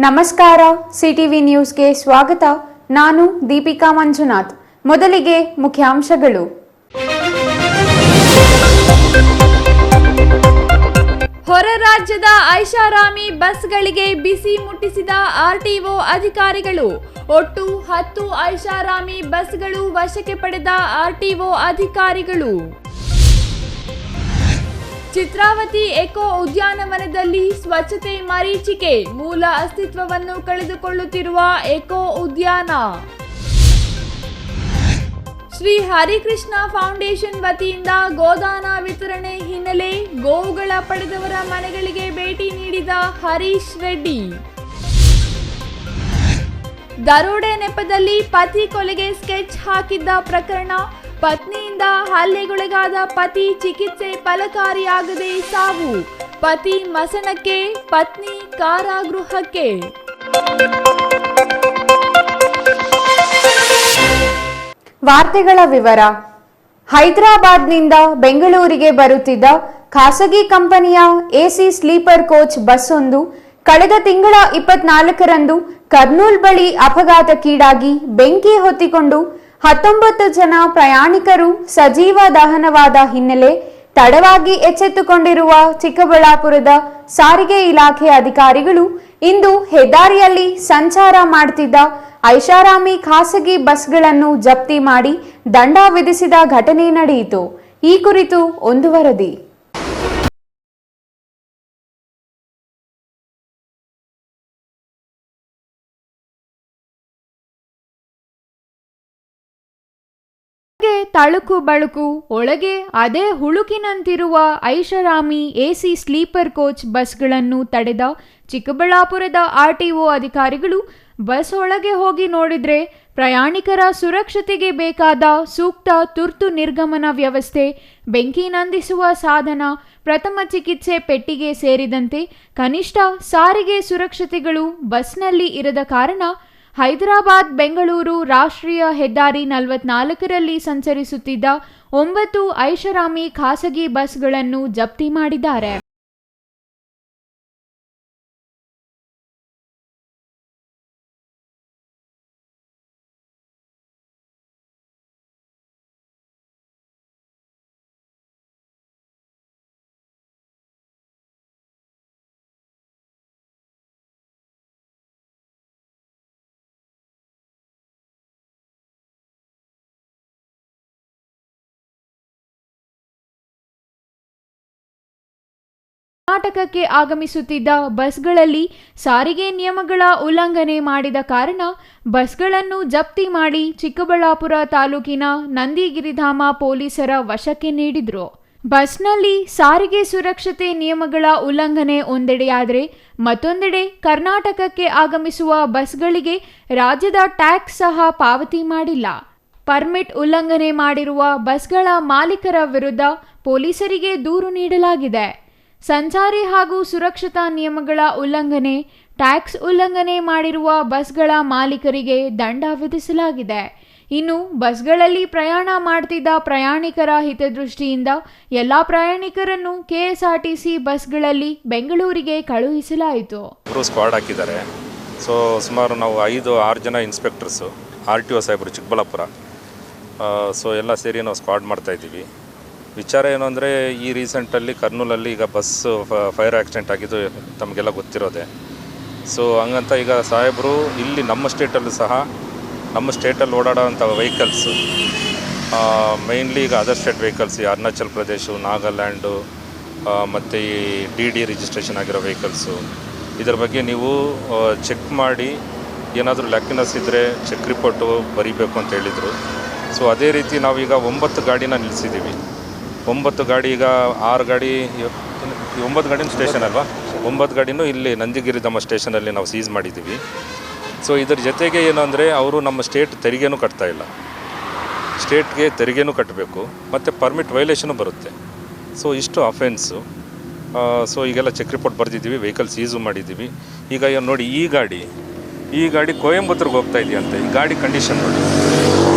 ನಮಸ್ಕಾರ, ಸಿಟಿವಿ ನ್ಯೂಸ್ಗೆ ಸ್ವಾಗತ. ನಾನು ದೀಪಿಕಾ ಮಂಜುನಾಥ್. ಮೊದಲಿಗೆ ಮುಖ್ಯಾಂಶಗಳು. ಹೊರ ರಾಜ್ಯದ ಐಷಾರಾಮಿ ಬಸ್ಗಳಿಗೆ ಬಿಸಿ ಮುಟ್ಟಿಸಿದ ಆರ್ಟಿಒ ಅಧಿಕಾರಿಗಳು. ಒಟ್ಟು 10 ಐಷಾರಾಮಿ ಬಸ್ಗಳು ವಶಕ್ಕೆ ಪಡೆದ ಆರ್ಟಿಒ ಅಧಿಕಾರಿಗಳು. ಚಿತ್ರಾವತಿ ಎಕೋ ಉದ್ಯಾನವನದಲ್ಲಿ ಸ್ವಚ್ಛತೆ ಮರೀಚಿಕೆ, ಮೂಲ ಅಸ್ತಿತ್ವವನ್ನು ಕಳೆದುಕೊಳ್ಳುತ್ತಿರುವ ಎಕೋ ಉದ್ಯಾನ. ಶ್ರೀ ಹರಿಕೃಷ್ಣ ಫೌಂಡೇಶನ್ ವತಿಯಿಂದ ಗೋದಾನ ವಿತರಣೆ ಹಿನ್ನೆಲೆ ಗೋವುಗಳ ಪಡೆದವರ ಮನೆಗಳಿಗೆ ಭೇಟಿ ನೀಡಿದ ಹರೀಶ್ ರೆಡ್ಡಿ. ದರೋಡೆ ನೆಪದಲ್ಲಿ ಪತಿ ಕೊಲೆಗೆ ಸ್ಕೆಚ್ ಹಾಕಿದ್ದ ಪ್ರಕರಣ. ಪತ್ನಿಯಿಂದ ಹಲ್ಲೆಗೊಳಗಾದ ಪತಿ ಚಿಕಿತ್ಸೆ ಫಲಕಾರಿಯಾಗದೆ ಸಾವು. ಪತಿ ಮಸಣಕ್ಕೆ, ಪತ್ನಿ ಕಾರಾಗೃಹಕ್ಕೆ. ವಾರ್ತೆಗಳ ವಿವರ. ಹೈದರಾಬಾದ್ನಿಂದ ಬೆಂಗಳೂರಿಗೆ ಬರುತ್ತಿದ್ದ ಖಾಸಗಿ ಕಂಪನಿಯ ಎಸಿ ಸ್ಲೀಪರ್ ಕೋಚ್ ಬಸ್ ಒಂದು ಕಳೆದ ತಿಂಗಳ 24ರಂದು ಕರ್ನೂಲ್ ಬಳಿ ಅಪಘಾತಕ್ಕೀಡಾಗಿ ಬೆಂಕಿ ಹೊತ್ತಿಕೊಂಡು 19 ಜನ ಪ್ರಯಾಣಿಕರು ಸಜೀವ ದಹನವಾದ ಹಿನ್ನೆಲೆ ತಡವಾಗಿ ಎಚ್ಚೆತ್ತುಕೊಂಡಿರುವ ಚಿಕ್ಕಬಳ್ಳಾಪುರದ ಸಾರಿಗೆ ಇಲಾಖೆ ಅಧಿಕಾರಿಗಳು ಇಂದು ಹೆದ್ದಾರಿಯಲ್ಲಿ ಸಂಚಾರ ಮಾಡುತ್ತಿದ್ದ ಐಷಾರಾಮಿ ಖಾಸಗಿ ಬಸ್ಗಳನ್ನು ಜಪ್ತಿ ಮಾಡಿ ದಂಡ ವಿಧಿಸಿದ ಘಟನೆ ನಡೆಯಿತು. ಈ ಕುರಿತು ಒಂದು ವರದಿ. ತಳುಕು ಬಳುಕು ಒಳಗೆ ಅದೇ ಹುಳುಕಿನಂತಿರುವ ಐಷಾರಾಮಿ ಎಸಿ ಸ್ಲೀಪರ್ ಕೋಚ್ ಬಸ್ಗಳನ್ನು ತಡೆದ ಚಿಕ್ಕಬಳ್ಳಾಪುರದ ಆರ್ಟಿಒ ಅಧಿಕಾರಿಗಳು ಬಸ್ ಒಳಗೆ ಹೋಗಿ ನೋಡಿದ್ರೆ ಪ್ರಯಾಣಿಕರ ಸುರಕ್ಷತೆಗೆ ಬೇಕಾದ ಸೂಕ್ತ ತುರ್ತು ನಿರ್ಗಮನ ವ್ಯವಸ್ಥೆ, ಬೆಂಕಿ ನಂದಿಸುವ ಸಾಧನ, ಪ್ರಥಮ ಚಿಕಿತ್ಸೆ ಪೆಟ್ಟಿಗೆ ಸೇರಿದಂತೆ ಕನಿಷ್ಠ ಸಾರಿಗೆ ಸುರಕ್ಷತೆಗಳು ಬಸ್ನಲ್ಲಿ ಇರದ ಕಾರಣ ಹೈದರಾಬಾದ್ ಬೆಂಗಳೂರು ರಾಷ್ಟ್ರೀಯ ಹೆದ್ದಾರಿ 44ರಲ್ಲಿ ಸಂಚರಿಸುತ್ತಿದ್ದ 9 ಐಷಾರಾಮಿ ಖಾಸಗಿ ಬಸ್ಗಳನ್ನು ಜಪ್ತಿ ಮಾಡಿದ್ದಾರೆ. ಕರ್ನಾಟಕಕ್ಕೆ ಆಗಮಿಸುತ್ತಿದ್ದ ಬಸ್ಗಳಲ್ಲಿ ಸಾರಿಗೆ ನಿಯಮಗಳ ಉಲ್ಲಂಘನೆ ಮಾಡಿದ ಕಾರಣ ಬಸ್ಗಳನ್ನು ಜಪ್ತಿ ಮಾಡಿ ಚಿಕ್ಕಬಳ್ಳಾಪುರ ತಾಲೂಕಿನ ನಂದಿಗಿರಿಧಾಮ ಪೊಲೀಸರ ವಶಕ್ಕೆ ನೀಡಿದ್ರು. ಬಸ್ನಲ್ಲಿ ಸಾರಿಗೆ ಸುರಕ್ಷತೆ ನಿಯಮಗಳ ಉಲ್ಲಂಘನೆ ಒಂದೆಡೆಯಾದರೆ ಮತ್ತೊಂದೆಡೆ ಕರ್ನಾಟಕಕ್ಕೆ ಆಗಮಿಸುವ ಬಸ್ಗಳಿಗೆ ರಾಜ್ಯದ ಟ್ಯಾಕ್ಸ್ ಸಹ ಪಾವತಿ ಮಾಡಿಲ್ಲ. ಪರ್ಮಿಟ್ ಉಲ್ಲಂಘನೆ ಮಾಡಿರುವ ಬಸ್ಗಳ ಮಾಲೀಕರ ವಿರುದ್ಧ ಪೊಲೀಸರಿಗೆ ದೂರು ನೀಡಲಾಗಿದೆ. ಸಂಚಾರಿ ಹಾಗೂ ಸುರಕ್ಷತಾ ನಿಯಮಗಳ ಉಲ್ಲಂಘನೆ, ಟ್ಯಾಕ್ಸ್ ಉಲ್ಲಂಘನೆ ಮಾಡಿರುವ ಬಸ್ಗಳ ಮಾಲೀಕರಿಗೆ ದಂಡ ವಿಧಿಸಲಾಗಿದೆ. ಇನ್ನು ಬಸ್ಗಳಲ್ಲಿ ಪ್ರಯಾಣ ಮಾಡ್ತಿದ್ದ ಪ್ರಯಾಣಿಕರ ಹಿತದೃಷ್ಟಿಯಿಂದ ಎಲ್ಲ ಪ್ರಯಾಣಿಕರನ್ನು ಕೆಎಸ್ಆರ್ಟಿಸಿ ಬಸ್ಗಳಲ್ಲಿ ಬೆಂಗಳೂರಿಗೆ ಕಳುಹಿಸಲಾಯಿತು. ಸ್ಕ್ವಾಡ್ ಹಾಕಿದ್ದಾರೆ. ಸೊ ಸುಮಾರು ನಾವು 5-6 ಜನ ಇನ್ಸ್ಪೆಕ್ಟರ್ಸು, RTO ಸಾಹೇಬರು ಚಿಕ್ಕಬಳ್ಳಾಪುರ, ಸೊ ಎಲ್ಲ ಸೇರಿ ನಾವು ಸ್ಕ್ವಾಡ್ ಮಾಡ್ತಾ ಇದ್ದೀವಿ. ವಿಚಾರ ಏನು ಅಂದರೆ, ಈ ರೀಸೆಂಟಲ್ಲಿ ಕರ್ನೂಲಲ್ಲಿ ಈಗ ಬಸ್ ಫೈರ್ ಆಕ್ಸಿಡೆಂಟ್ ಆಗಿದ್ದು ತಮಗೆಲ್ಲ ಗೊತ್ತಿರೋದೆ. ಸೊ ಹಂಗಂತ ಈಗ ಸಾಹೇಬರು ಇಲ್ಲಿ ನಮ್ಮ ಸ್ಟೇಟಲ್ಲೂ ಸಹ ನಮ್ಮ ಸ್ಟೇಟಲ್ಲಿ ಓಡಾಡೋವಂಥ ವೆಹಿಕಲ್ಸು, ಮೈನ್ಲಿ ಈಗ ಅದರ್ ಸ್ಟೇಟ್ ವೆಹಿಕಲ್ಸ್, ಈ ಅರುಣಾಚಲ್ ಪ್ರದೇಶ, ನಾಗಾಲ್ಯಾಂಡು ಮತ್ತು ಈ DD ರಿಜಿಸ್ಟ್ರೇಷನ್ ಆಗಿರೋ ವೆಹಿಕಲ್ಸು, ಇದರ ಬಗ್ಗೆ ನೀವು ಚೆಕ್ ಮಾಡಿ ಏನಾದರೂ ಲ್ಯಾಕಿನಸ್ ಇದ್ದರೆ ಚೆಕ್ ರಿಪೋರ್ಟು ಬರೀಬೇಕು ಅಂತ ಹೇಳಿದರು. ಸೊ ಅದೇ ರೀತಿ ನಾವೀಗ 9 ಗಾಡಿನ ನಿಲ್ಲಿಸಿದ್ದೀವಿ. 9 ಗಾಡಿ, ಈಗ 6 ಗಾಡಿ, 9 ಗಾಡಿನೂ ಸ್ಟೇಷನ್ ಅಲ್ವಾ, 9 ಗಾಡಿನೂ ಇಲ್ಲಿ ನಂದಿಗಿರಿಧಾಮ ಸ್ಟೇಷನಲ್ಲಿ ನಾವು ಸೀಸ್ ಮಾಡಿದ್ದೀವಿ. ಸೊ ಇದರ ಜೊತೆಗೆ ಏನು ಅಂದರೆ, ಅವರು ನಮ್ಮ ಸ್ಟೇಟ್ ತೆರಿಗೆನೂ ಕಟ್ತಾಯಿಲ್ಲ, ಸ್ಟೇಟ್ಗೆ ತೆರಿಗೆನೂ ಕಟ್ಟಬೇಕು ಮತ್ತು ಪರ್ಮಿಟ್ ವೈಲೇಷನು ಬರುತ್ತೆ. ಸೊ ಇಷ್ಟು ಅಫೆನ್ಸು. ಸೊ ಈಗೆಲ್ಲ ಚೆಕ್ ರಿಪೋರ್ಟ್ ಬರೆದಿದ್ದೀವಿ, ವೆಹಿಕಲ್ ಸೀಸು ಮಾಡಿದ್ದೀವಿ. ಈಗ ನೋಡಿ, ಈ ಗಾಡಿ ಕೊಯಂಬತ್ತೂರ್ಗೆ ಹೋಗ್ತಾ ಇದೆಯಂತೆ. ಈ ಗಾಡಿ ಕಂಡೀಷನ್ ನೋಡಿ.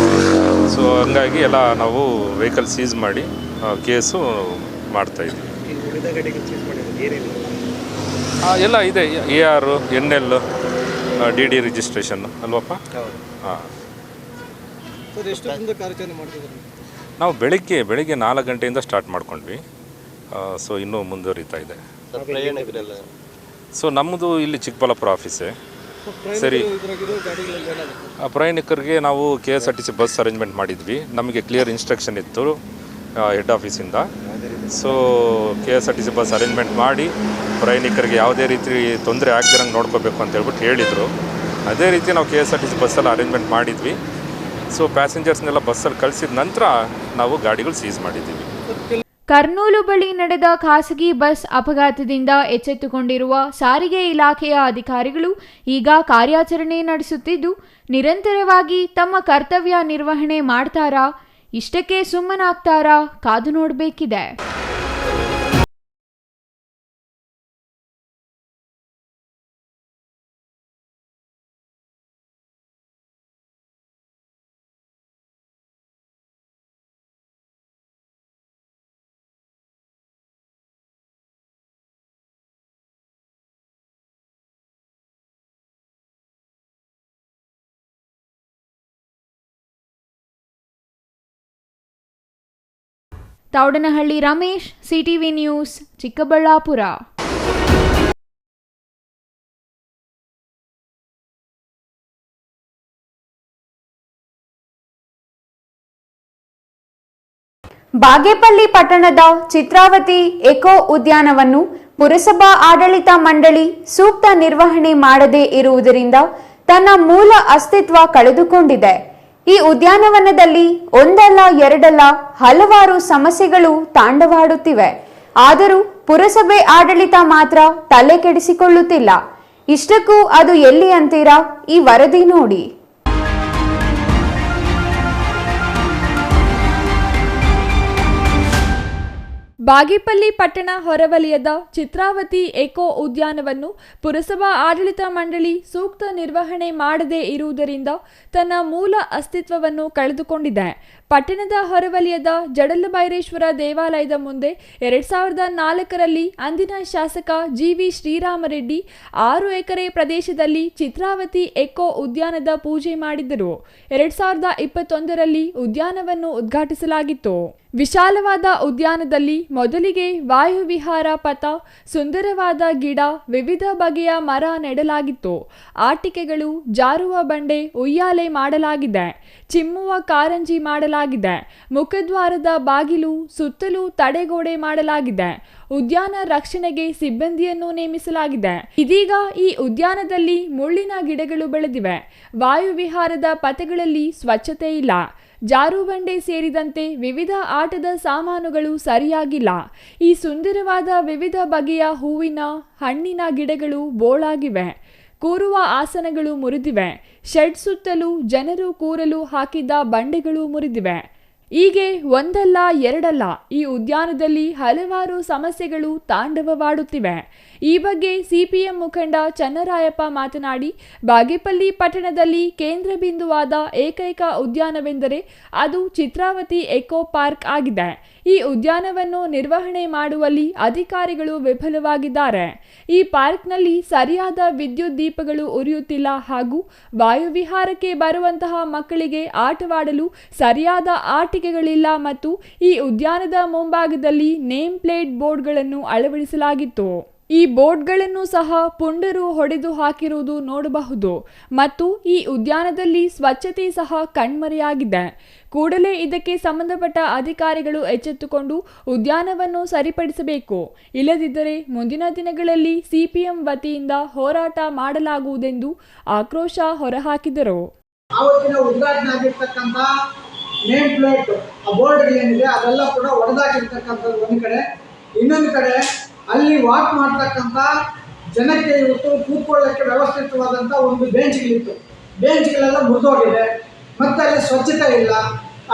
ಸೊ ಹಂಗಾಗಿ ಎಲ್ಲ ನಾವು ವೆಹಿಕಲ್ ಸೀಸ್ ಮಾಡಿ ಕೇಸು ಮಾಡ್ತಾಯಿದ್ದೀವಿ. ಎಲ್ಲ ಇದೆ, AR, NL DD ರಿಜಿಸ್ಟ್ರೇಷನ್ ಅಲ್ವಪ್ಪ? ಹಾಂ. ನಾವು ಬೆಳಿಗ್ಗೆ 4 ಗಂಟೆಯಿಂದ ಸ್ಟಾರ್ಟ್ ಮಾಡ್ಕೊಂಡ್ವಿ. ಸೊ ಇನ್ನೂ ಮುಂದುವರಿತಾ ಇದೆ. ಸೊ ನಮ್ಮದು ಇಲ್ಲಿ ಚಿಕ್ಕಬಳ್ಳಾಪುರ ಆಫೀಸೇ. ಸರಿ, ಪ್ರಯಾಣಿಕರಿಗೆ ನಾವು KSRTC ಬಸ್ ಅರೇಂಜ್ಮೆಂಟ್ ಮಾಡಿದ್ವಿ. ನಮಗೆ ಕ್ಲಿಯರ್ ಇನ್ಸ್ಟ್ರಕ್ಷನ್ ಇತ್ತು ಹೆಡ್ ಆಫೀಸಿಂದ. ಸೊ KSRTC ಬಸ್ ಅರೇಂಜ್ಮೆಂಟ್ ಮಾಡಿ ಪ್ರಯಾಣಿಕರಿಗೆ ಯಾವುದೇ ರೀತಿ ತೊಂದರೆ ಆಗದಿರಂಗೆ ನೋಡ್ಕೋಬೇಕು ಅಂತ ಹೇಳ್ಬಿಟ್ಟು ಹೇಳಿದರು. ಅದೇ ರೀತಿ ನಾವು KSRTC ಬಸ್ಸಲ್ಲಿ ಅರೇಂಜ್ಮೆಂಟ್ ಮಾಡಿದ್ವಿ. ಸೊ ಪ್ಯಾಸೆಂಜರ್ಸ್ನೆಲ್ಲ ಬಸ್ಸಲ್ಲಿ ಕಳಿಸಿದ ನಂತರ ನಾವು ಗಾಡಿಗಳು ಸೀಸ್ ಮಾಡಿದ್ದೀವಿ. ಕರ್ನೂಲು ಬಳಿ ನಡೆದ ಖಾಸಗಿ ಬಸ್ ಅಪಘಾತದಿಂದ ಎಚ್ಚೆತ್ತುಕೊಂಡಿರುವ ಸಾರಿಗೆ ಇಲಾಖೆಯ ಅಧಿಕಾರಿಗಳು ಈಗ ಕಾರ್ಯಾಚರಣೆ ನಡೆಸುತ್ತಿದ್ದು, ನಿರಂತರವಾಗಿ ತಮ್ಮ ಕರ್ತವ್ಯ ನಿರ್ವಹಣೆ ಮಾಡ್ತಾರಾ, ಇಷ್ಟಕ್ಕೆ ಸುಮ್ಮನಾಗ್ತಾರಾ ಕಾದು ನೋಡಬೇಕಿದೆ. Thoudanahalli Ramesh, CTV news, Chikkaballapur. ಬಾಗೇಪಲ್ಲಿ ಪಟ್ಟಣದ ಚಿತ್ರಾವತಿ ಎಕೋ ಉದ್ಯಾನವನ್ನು ಪುರಸಭಾ ಆಡಳಿತ ಮಂಡಳಿ ಸೂಕ್ತ ನಿರ್ವಹಣೆ ಮಾಡದೇ ಇರುವುದರಿಂದ ತನ್ನ ಮೂಲ ಅಸ್ತಿತ್ವ ಕಳೆದುಕೊಂಡಿದೆ. ಈ ಉದ್ಯಾನವನದಲ್ಲಿ ಒಂದಲ್ಲ ಎರಡಲ್ಲ ಹಲವಾರು ಸಮಸ್ಯೆಗಳು ತಾಂಡವಾಡುತ್ತಿವೆ. ಆದರೂ ಪುರಸಭೆ ಆಡಳಿತ ಮಾತ್ರ ತಲೆ ಕೆಡಿಸಿಕೊಳ್ಳುತ್ತಿಲ್ಲ. ಇಷ್ಟಕ್ಕೂ ಅದು ಎಲ್ಲಿ ಅಂತೀರಾ? ಈ ವರದಿ ನೋಡಿ. ಬಾಗೇಪಲ್ಲಿ ಪಟ್ಟಣ ಹೊರವಲಯದ ಚಿತ್ರಾವತಿ ಎಕೋ ಉದ್ಯಾನವನ್ನು ಪುರಸಭಾ ಆಡಳಿತ ಮಂಡಳಿ ಸೂಕ್ತ ನಿರ್ವಹಣೆ ಮಾಡದೇ ಇರುವುದರಿಂದ ತನ್ನ ಮೂಲ ಅಸ್ತಿತ್ವವನ್ನು ಕಳೆದುಕೊಂಡಿದೆ. ಪಟ್ಟಣದ ಹೊರವಲಯದ ಜಡಲಭೈರೇಶ್ವರ ದೇವಾಲಯದ ಮುಂದೆ 2004ರಲ್ಲಿ ಅಂದಿನ ಶಾಸಕ GV ಶ್ರೀರಾಮರೆಡ್ಡಿ 6 ಎಕರೆ ಪ್ರದೇಶದಲ್ಲಿ ಚಿತ್ರಾವತಿ ಎಕೋ ಉದ್ಯಾನದ ಪೂಜೆ ಮಾಡಿದ್ದರು. 2021ರಲ್ಲಿ ಉದ್ಯಾನವನ್ನು ಉದ್ಘಾಟಿಸಲಾಗಿತ್ತು. ವಿಶಾಲವಾದ ಉದ್ಯಾನದಲ್ಲಿ ಮೊದಲಿಗೆ ವಾಯುವಿಹಾರ ಪಥ, ಸುಂದರವಾದ ಗಿಡ, ವಿವಿಧ ಬಗೆಯ ಮರ ನೆಡಲಾಗಿತ್ತು. ಆಟಿಕೆಗಳು, ಜಾರುವ ಬಂಡೆ, ಉಯ್ಯಾಲೆ ಮಾಡಲಾಗಿದೆ. ಚಿಮ್ಮುವ ಕಾರಂಜಿ ಮಾಡಲಾಗಿದೆ. ಮುಖದ್ವಾರದ ಬಾಗಿಲು ಸುತ್ತಲೂ ತಡೆಗೋಡೆ ಮಾಡಲಾಗಿದೆ. ಉದ್ಯಾನ ರಕ್ಷಣೆಗೆ ಸಿಬ್ಬಂದಿಯನ್ನು ನೇಮಿಸಲಾಗಿದೆ. ಇದೀಗ ಈ ಉದ್ಯಾನದಲ್ಲಿ ಮುಳ್ಳಿನ ಗಿಡಗಳು ಬೆಳೆದಿವೆ. ವಾಯುವಿಹಾರದ ಪಥಗಳಲ್ಲಿ ಸ್ವಚ್ಛತೆ ಇಲ್ಲ. ಜಾರುಬಂಡೆ ಸೇರಿದಂತೆ ವಿವಿಧ ಆಟದ ಸಾಮಾನುಗಳು ಸರಿಯಾಗಿಲ್ಲ. ಈ ಸುಂದರವಾದ ವಿವಿಧ ಬಗೆಯ ಹೂವಿನ, ಹಣ್ಣಿನ ಗಿಡಗಳು ಬೋಳಾಗಿವೆ. ಕೂರುವ ಆಸನಗಳು ಮುರಿದಿವೆ. ಶೆಡ್ ಸುತ್ತಲೂ ಜನರು ಕೂರಲು ಹಾಕಿದ್ದ ಬಂಡೆಗಳು ಮುರಿದಿವೆ. ಹೀಗೆ ಒಂದಲ್ಲ ಎರಡಲ್ಲ ಈ ಉದ್ಯಾನದಲ್ಲಿ ಹಲವಾರು ಸಮಸ್ಯೆಗಳು ತಾಂಡವವಾಡುತ್ತಿವೆ. ಈ ಬಗ್ಗೆ CPM ಮುಖಂಡ ಚನ್ನರಾಯಪ್ಪ ಮಾತನಾಡಿ, ಬಾಗೇಪಲ್ಲಿ ಪಟ್ಟಣದಲ್ಲಿ ಕೇಂದ್ರ ಬಿಂದುವಾದ ಏಕೈಕ ಉದ್ಯಾನವೆಂದರೆ ಅದು ಚಿತ್ರಾವತಿ ಎಕೋ ಪಾರ್ಕ್ ಆಗಿದೆ. ಈ ಉದ್ಯಾನವನ್ನು ನಿರ್ವಹಣೆ ಮಾಡುವಲ್ಲಿ ಅಧಿಕಾರಿಗಳು ವಿಫಲವಾಗಿದ್ದಾರೆ. ಈ ಪಾರ್ಕ್ನಲ್ಲಿ ಸರಿಯಾದ ವಿದ್ಯುತ್ ದೀಪಗಳು ಉರಿಯುತ್ತಿಲ್ಲ ಹಾಗೂ ವಾಯುವಿಹಾರಕ್ಕೆ ಬರುವಂತಹ ಮಕ್ಕಳಿಗೆ ಆಟವಾಡಲು ಸರಿಯಾದ ಆಟಿಕೆಗಳಿಲ್ಲ ಮತ್ತು ಈ ಉದ್ಯಾನದ ಮುಂಭಾಗದಲ್ಲಿ ನೇಮ್ ಪ್ಲೇಟ್ ಬೋರ್ಡ್ಗಳನ್ನು ಅಳವಡಿಸಲಾಗಿತ್ತು. ಈ ಬೋರ್ಡ್ಗಳನ್ನು ಸಹ ಪುಂಡರು ಹೊಡೆದು ಹಾಕಿರುವುದು ನೋಡಬಹುದು ಮತ್ತು ಈ ಉದ್ಯಾನದಲ್ಲಿ ಸ್ವಚ್ಛತೆ ಸಹ ಕಣ್ಮರೆಯಾಗಿದೆ. ಕೂಡಲೇ ಇದಕ್ಕೆ ಸಂಬಂಧಪಟ್ಟ ಅಧಿಕಾರಿಗಳು ಎಚ್ಚೆತ್ತುಕೊಂಡು ಉದ್ಯಾನವನ್ನು ಸರಿಪಡಿಸಬೇಕು. ಇಲ್ಲದಿದ್ದರೆ ಮುಂದಿನ ದಿನಗಳಲ್ಲಿ CPM ವತಿಯಿಂದ ಹೋರಾಟ ಮಾಡಲಾಗುವುದೆಂದು ಆಕ್ರೋಶ ಹೊರಹಾಕಿದರು. ಆವತ್ತಿನ ಉದ್ಘಾಟನೆ ಆಗಿರ್ತಕ್ಕಂಥ ನೇಮ್ ಪ್ಲೇಟ್ ಬೋರ್ಡ್ಗಳೇನಿದೆ ಅದೆಲ್ಲ ಕೂಡ ಒಡೆದಾಗಿರ್ತಕ್ಕಂಥದ್ದು ಒಂದು ಕಡೆ. ಇನ್ನೊಂದು ಕಡೆ ಅಲ್ಲಿ ವಾಕ್ ಮಾಡ್ತಕ್ಕಂಥ ಜನಕ್ಕೆ ಇವತ್ತು ಕೂತ್ಕೊಳ್ಳೋಕ್ಕೆ ವ್ಯವಸ್ಥಿತವಾದಂಥ ಒಂದು ಬೆಂಚ್ಗಳಿತ್ತು. ಬೆಂಚ್ಗಳೆಲ್ಲ ಮುರಿದೋಗಿದೆ. ಮತ್ತು ಅಲ್ಲಿ ಸ್ವಚ್ಛತೆ ಇಲ್ಲ.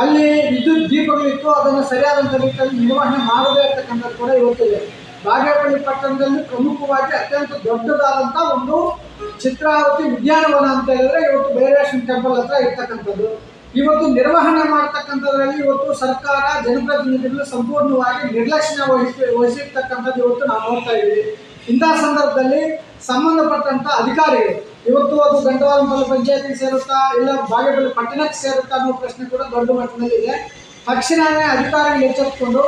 ಅಲ್ಲಿ ವಿದ್ಯುತ್ ದೀಪಗಳಿತ್ತು, ಅದನ್ನು ಸರಿಯಾದಂಥ ರೀತಿಯಲ್ಲಿ ನಿರ್ವಹಣೆ ಮಾಡದೇ ಇರ್ತಕ್ಕಂಥದ್ದು ಕೂಡ ಇವತ್ತಿದೆ. ಬಾಗೇಪಲ್ಲಿ ಪಟ್ಟಣದಲ್ಲಿ ಪ್ರಮುಖವಾಗಿ ಅತ್ಯಂತ ದೊಡ್ಡದಾದಂಥ ಒಂದು ಚಿತ್ರಾವತಿ ಉದ್ಯಾನವನ ಅಂತ ಹೇಳಿದ್ರೆ ಇವತ್ತು ಭೈರವೇಶ್ವರ ಟೆಂಪಲ್ ಹತ್ರ ಇರ್ತಕ್ಕಂಥದ್ದು. ಇವತ್ತು ನಿರ್ವಹಣೆ ಮಾಡ್ತಕ್ಕಂಥದ್ರಲ್ಲಿ ಇವತ್ತು ಸರ್ಕಾರ, ಜನಪ್ರತಿನಿಧಿಗಳು ಸಂಪೂರ್ಣವಾಗಿ ನಿರ್ಲಕ್ಷ್ಯ ವಹಿಸಿರ್ತಕ್ಕಂಥದ್ದು ಇವತ್ತು ನಾವು ನೋಡ್ತಾ ಇದ್ದೀವಿ. ಇಂಥ ಸಂದರ್ಭದಲ್ಲಿ ಸಂಬಂಧಪಟ್ಟಂಥ ಅಧಿಕಾರಿಗಳು ಇವತ್ತು ಅದು ಗಂಟವಾರಪಲ್ಲಿ ಪಂಚಾಯತಿಗೆ ಸೇರುತ್ತಾ ಇಲ್ಲ ಬಾಗೇಪಲ್ಲಿ ಪಟ್ಟಣಕ್ಕೆ ಸೇರುತ್ತಾ ಅನ್ನೋ ಪ್ರಶ್ನೆ ಕೂಡ ದೊಡ್ಡ ಮಟ್ಟದಲ್ಲಿದೆ. ತಕ್ಷಣವೇ ಅಧಿಕಾರಿಗಳು ಎಚ್ಚೆತ್ತುಕೊಂಡು